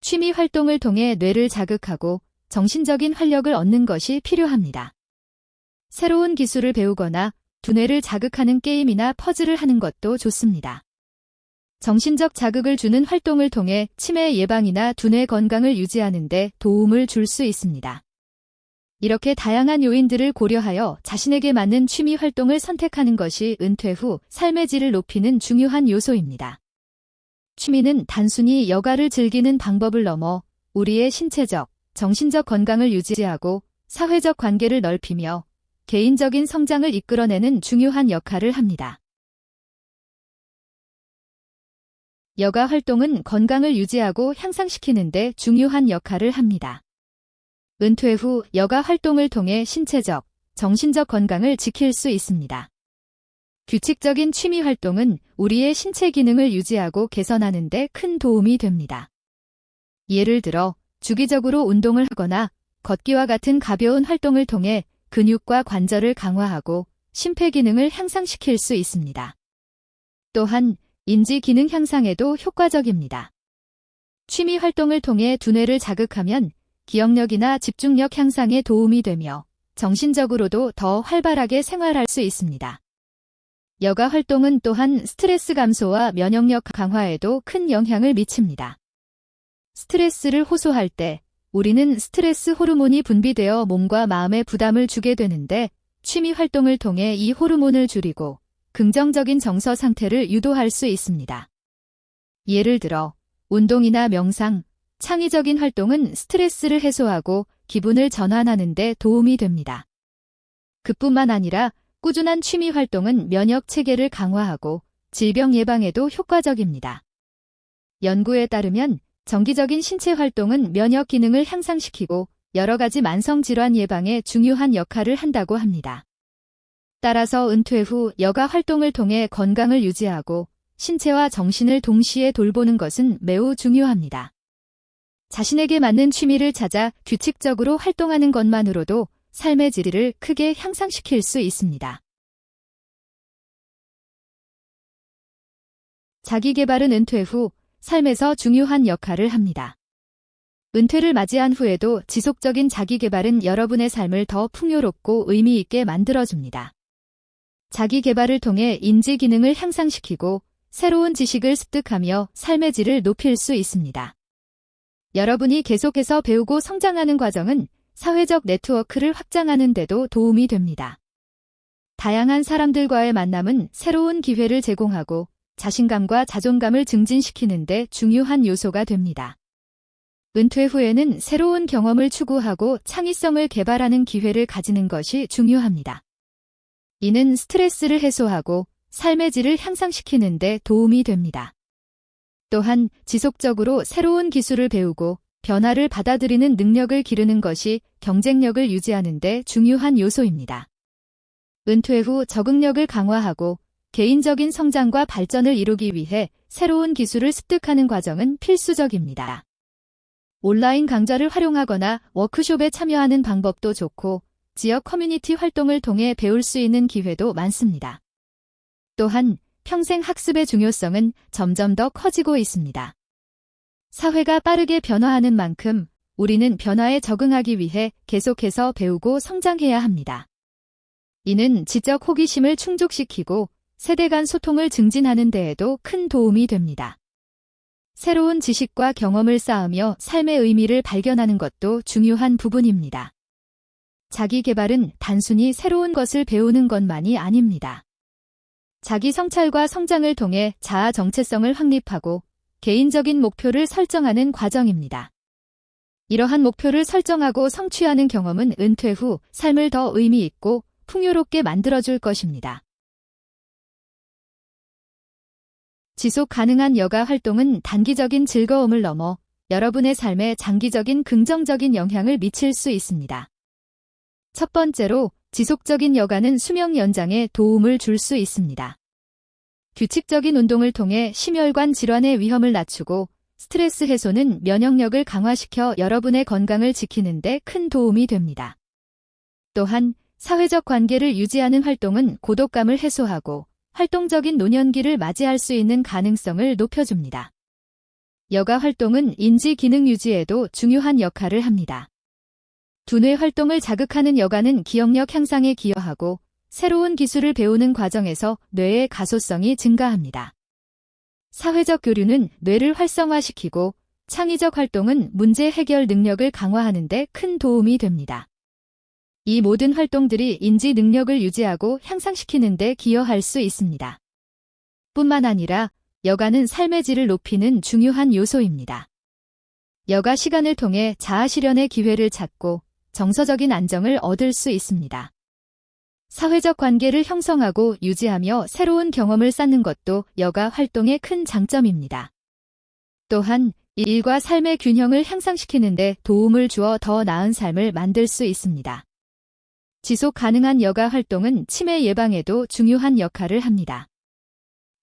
취미 활동을 통해 뇌를 자극하고 정신적인 활력을 얻는 것이 필요합니다. 새로운 기술을 배우거나 두뇌를 자극하는 게임이나 퍼즐을 하는 것도 좋습니다. 정신적 자극을 주는 활동을 통해 치매 예방이나 두뇌 건강을 유지하는 데 도움을 줄 수 있습니다. 이렇게 다양한 요인들을 고려하여 자신에게 맞는 취미 활동을 선택하는 것이 은퇴 후 삶의 질을 높이는 중요한 요소입니다. 취미는 단순히 여가를 즐기는 방법을 넘어 우리의 신체적, 정신적 건강을 유지하고 사회적 관계를 넓히며 개인적인 성장을 이끌어내는 중요한 역할을 합니다. 여가 활동은 건강을 유지하고 향상시키는 데 중요한 역할을 합니다. 은퇴 후 여가 활동을 통해 신체적, 정신적 건강을 지킬 수 있습니다. 규칙적인 취미 활동은 우리의 신체 기능을 유지하고 개선하는 데 큰 도움이 됩니다. 예를 들어 주기적으로 운동을 하거나 걷기와 같은 가벼운 활동을 통해 근육과 관절을 강화하고 심폐 기능을 향상시킬 수 있습니다. 또한 인지 기능 향상에도 효과적입니다. 취미 활동을 통해 두뇌를 자극하면 기억력이나 집중력 향상에 도움이 되며 정신적으로도 더 활발하게 생활할 수 있습니다. 여가 활동은 또한 스트레스 감소와 면역력 강화에도 큰 영향을 미칩니다. 스트레스를 호소할 때 우리는 스트레스 호르몬이 분비되어 몸과 마음에 부담을 주게 되는데 취미 활동을 통해 이 호르몬을 줄이고 긍정적인 정서 상태를 유도할 수 있습니다. 예를 들어 운동이나 명상, 창의적인 활동은 스트레스를 해소하고 기분을 전환하는 데 도움이 됩니다. 그뿐만 아니라 꾸준한 취미 활동은 면역 체계를 강화하고 질병 예방에도 효과적입니다. 연구에 따르면 정기적인 신체 활동은 면역 기능을 향상시키고 여러 가지 만성 질환 예방에 중요한 역할을 한다고 합니다. 따라서 은퇴 후 여가 활동을 통해 건강을 유지하고 신체와 정신을 동시에 돌보는 것은 매우 중요합니다. 자신에게 맞는 취미를 찾아 규칙적으로 활동하는 것만으로도 삶의 질을 크게 향상시킬 수 있습니다. 자기계발은 은퇴 후 삶에서 중요한 역할을 합니다. 은퇴를 맞이한 후에도 지속적인 자기계발은 여러분의 삶을 더 풍요롭고 의미 있게 만들어줍니다. 자기계발을 통해 인지 기능을 향상시키고 새로운 지식을 습득하며 삶의 질을 높일 수 있습니다. 여러분이 계속해서 배우고 성장하는 과정은 사회적 네트워크를 확장하는 데도 도움이 됩니다. 다양한 사람들과의 만남은 새로운 기회를 제공하고 자신감과 자존감을 증진시키는 데 중요한 요소가 됩니다. 은퇴 후에는 새로운 경험을 추구하고 창의성을 개발하는 기회를 가지는 것이 중요합니다. 이는 스트레스를 해소하고 삶의 질을 향상시키는 데 도움이 됩니다. 또한 지속적으로 새로운 기술을 배우고 변화를 받아들이는 능력을 기르는 것이 경쟁력을 유지하는 데 중요한 요소입니다. 은퇴 후 적응력을 강화하고 개인적인 성장과 발전을 이루기 위해 새로운 기술을 습득하는 과정은 필수적입니다. 온라인 강좌를 활용하거나 워크숍에 참여하는 방법도 좋고 지역 커뮤니티 활동을 통해 배울 수 있는 기회도 많습니다. 또한 평생 학습의 중요성은 점점 더 커지고 있습니다. 사회가 빠르게 변화하는 만큼 우리는 변화에 적응하기 위해 계속해서 배우고 성장해야 합니다. 이는 지적 호기심을 충족시키고 세대 간 소통을 증진하는 데에도 큰 도움이 됩니다. 새로운 지식과 경험을 쌓으며 삶의 의미를 발견하는 것도 중요한 부분입니다. 자기 개발은 단순히 새로운 것을 배우는 것만이 아닙니다. 자기 성찰과 성장을 통해 자아 정체성을 확립하고 개인적인 목표를 설정하는 과정입니다. 이러한 목표를 설정하고 성취하는 경험은 은퇴 후 삶을 더 의미 있고 풍요롭게 만들어줄 것입니다. 지속 가능한 여가 활동은 단기적인 즐거움을 넘어 여러분의 삶에 장기적인 긍정적인 영향을 미칠 수 있습니다. 첫 번째로, 지속적인 여가는 수명 연장에 도움을 줄 수 있습니다. 규칙적인 운동을 통해 심혈관 질환의 위험을 낮추고 스트레스 해소는 면역력을 강화시켜 여러분의 건강을 지키는 데 큰 도움이 됩니다. 또한 사회적 관계를 유지하는 활동은 고독감을 해소하고 활동적인 노년기를 맞이할 수 있는 가능성을 높여줍니다. 여가 활동은 인지 기능 유지에도 중요한 역할을 합니다. 두뇌 활동을 자극하는 여가는 기억력 향상에 기여하고 새로운 기술을 배우는 과정에서 뇌의 가소성이 증가합니다. 사회적 교류는 뇌를 활성화시키고 창의적 활동은 문제 해결 능력을 강화하는 데 큰 도움이 됩니다. 이 모든 활동들이 인지 능력을 유지하고 향상시키는 데 기여할 수 있습니다. 뿐만 아니라 여가는 삶의 질을 높이는 중요한 요소입니다. 여가 시간을 통해 자아 실현의 기회를 찾고 정서적인 안정을 얻을 수 있습니다. 사회적 관계를 형성하고 유지하며 새로운 경험을 쌓는 것도 여가 활동의 큰 장점입니다. 또한 일과 삶의 균형을 향상시키는 데 도움을 주어 더 나은 삶을 만들 수 있습니다. 지속 가능한 여가 활동은 치매 예방에도 중요한 역할을 합니다.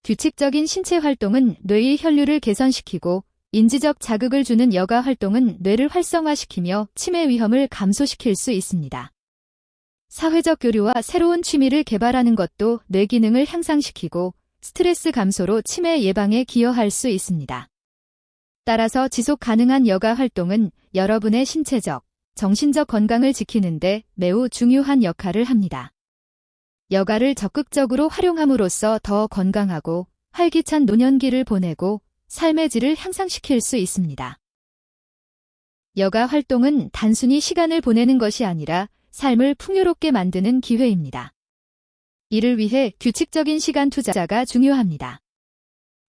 규칙적인 신체 활동은 뇌의 혈류를 개선시키고 인지적 자극을 주는 여가 활동은 뇌를 활성화시키며 치매 위험을 감소시킬 수 있습니다. 사회적 교류와 새로운 취미를 개발하는 것도 뇌 기능을 향상시키고 스트레스 감소로 치매 예방에 기여할 수 있습니다. 따라서 지속 가능한 여가 활동은 여러분의 신체적, 정신적 건강을 지키는 데 매우 중요한 역할을 합니다. 여가를 적극적으로 활용함으로써 더 건강하고 활기찬 노년기를 보내고 삶의 질을 향상시킬 수 있습니다. 여가 활동은 단순히 시간을 보내는 것이 아니라 삶을 풍요롭게 만드는 기회입니다. 이를 위해 규칙적인 시간 투자가 중요합니다.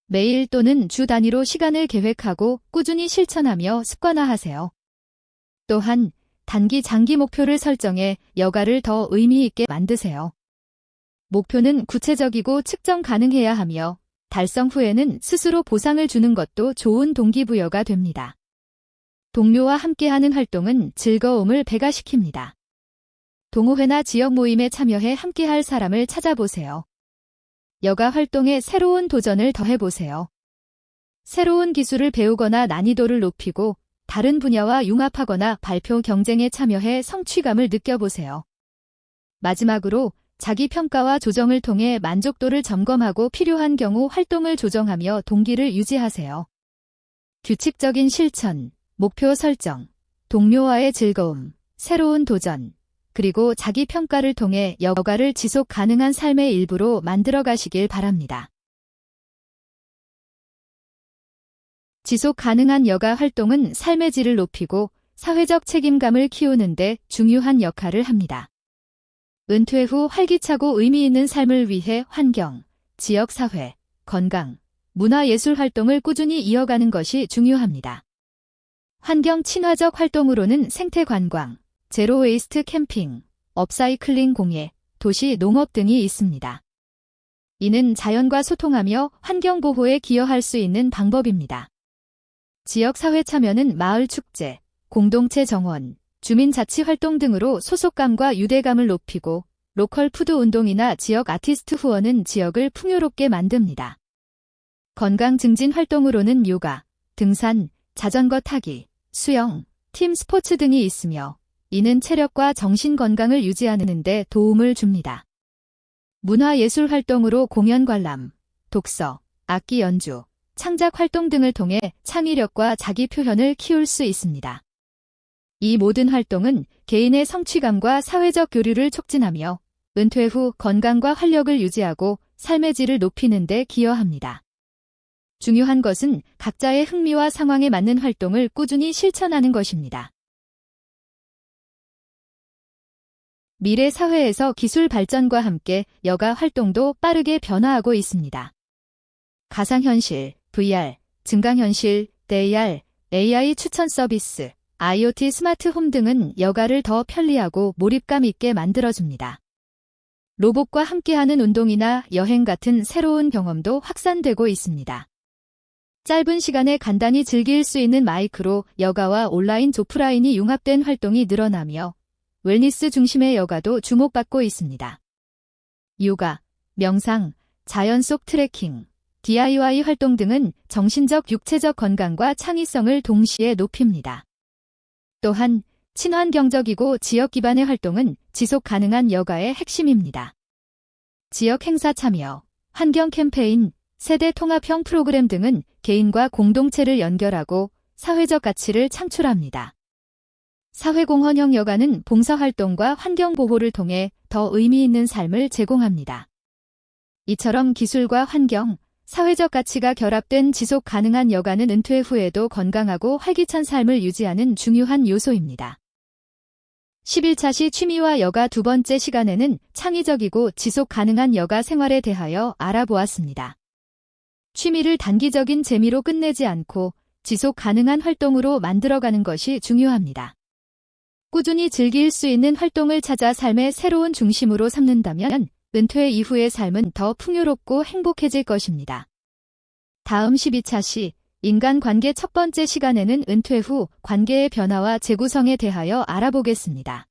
매일 또는 주 단위로 시간을 계획하고 꾸준히 실천하며 습관화하세요. 또한 단기 장기 목표를 설정해 여가를 더 의미 있게 만드세요. 목표는 구체적이고 측정 가능해야 하며 달성 후에는 스스로 보상을 주는 것도 좋은 동기부여가 됩니다. 동료와 함께하는 활동은 즐거움을 배가시킵니다. 동호회나 지역 모임에 참여해 함께할 사람을 찾아보세요. 여가 활동에 새로운 도전을 더해보세요. 새로운 기술을 배우거나 난이도를 높이고 다른 분야와 융합하거나 발표 경쟁에 참여해 성취감을 느껴보세요. 마지막으로 자기 평가와 조정을 통해 만족도를 점검하고 필요한 경우 활동을 조정하며 동기를 유지하세요. 규칙적인 실천, 목표 설정, 동료와의 즐거움, 새로운 도전, 그리고 자기 평가를 통해 여가를 지속 가능한 삶의 일부로 만들어 가시길 바랍니다. 지속 가능한 여가 활동은 삶의 질을 높이고 사회적 책임감을 키우는 데 중요한 역할을 합니다. 은퇴 후 활기차고 의미 있는 삶을 위해 환경, 지역사회, 건강, 문화예술 활동을 꾸준히 이어가는 것이 중요합니다. 환경 친화적 활동으로는 생태관광, 제로웨이스트 캠핑, 업사이클링 공예, 도시 농업 등이 있습니다. 이는 자연과 소통하며 환경보호에 기여할 수 있는 방법입니다. 지역사회 참여는 마을 축제, 공동체 정원, 주민자치활동 등으로 소속감과 유대감을 높이고 로컬 푸드 운동이나 지역 아티스트 후원은 지역을 풍요롭게 만듭니다. 건강 증진 활동으로는 요가, 등산, 자전거 타기, 수영, 팀 스포츠 등이 있으며 이는 체력과 정신 건강을 유지하는 데 도움을 줍니다. 문화예술 활동으로 공연 관람, 독서, 악기 연주, 창작 활동 등을 통해 창의력과 자기 표현을 키울 수 있습니다. 이 모든 활동은 개인의 성취감과 사회적 교류를 촉진하며 은퇴 후 건강과 활력을 유지하고 삶의 질을 높이는 데 기여합니다. 중요한 것은 각자의 흥미와 상황에 맞는 활동을 꾸준히 실천하는 것입니다. 미래 사회에서 기술 발전과 함께 여가 활동도 빠르게 변화하고 있습니다. 가상현실, VR, 증강현실, AR, AI 추천 서비스, IoT 스마트홈 등은 여가를 더 편리하고 몰입감 있게 만들어줍니다. 로봇과 함께하는 운동이나 여행 같은 새로운 경험도 확산되고 있습니다. 짧은 시간에 간단히 즐길 수 있는 마이크로 여가와 온라인 조프라인이 융합된 활동이 늘어나며 웰니스 중심의 여가도 주목받고 있습니다. 요가, 명상, 자연 속 트레킹, DIY 활동 등은 정신적, 육체적 건강과 창의성을 동시에 높입니다. 또한 친환경적이고 지역 기반의 활동은 지속 가능한 여가의 핵심입니다. 지역 행사 참여, 환경 캠페인, 세대 통합형 프로그램 등은 개인과 공동체를 연결하고 사회적 가치를 창출합니다. 사회공헌형 여가는 봉사활동과 환경보호를 통해 더 의미 있는 삶을 제공합니다. 이처럼 기술과 환경, 사회적 가치가 결합된 지속 가능한 여가는 은퇴 후에도 건강하고 활기찬 삶을 유지하는 중요한 요소입니다. 11차 시 취미와 여가 두 번째 시간에는 창의적이고 지속 가능한 여가 생활에 대하여 알아보았습니다. 취미를 단기적인 재미로 끝내지 않고 지속 가능한 활동으로 만들어가는 것이 중요합니다. 꾸준히 즐길 수 있는 활동을 찾아 삶의 새로운 중심으로 삼는다면 은퇴 이후의 삶은 더 풍요롭고 행복해질 것입니다. 다음 12차 시 인간관계 첫 번째 시간에는 은퇴 후 관계의 변화와 재구성에 대하여 알아보겠습니다.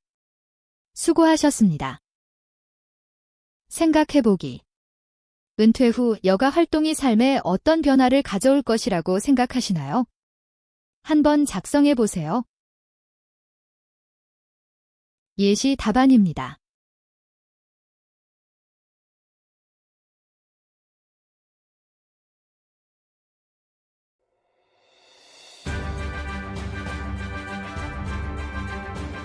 수고하셨습니다. 생각해보기. 은퇴 후 여가 활동이 삶에 어떤 변화를 가져올 것이라고 생각하시나요? 한번 작성해보세요. 예시 답안입니다.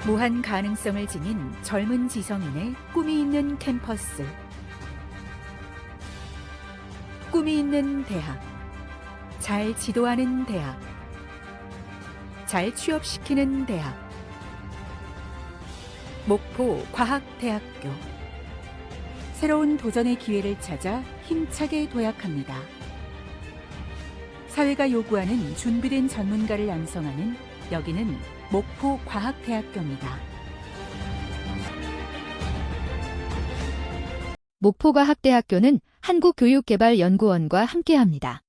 무한 가능성을 지닌 젊은 지성인의 꿈이 있는 캠퍼스. 꿈이 있는 대학. 잘 지도하는 대학. 잘 취업시키는 대학. 목포 과학대학교. 새로운 도전의 기회를 찾아 힘차게 도약합니다. 사회가 요구하는 준비된 전문가를 양성하는 여기는 목포 과학대학교입니다. 목포과학대학교는 한국교육개발연구원과 함께합니다.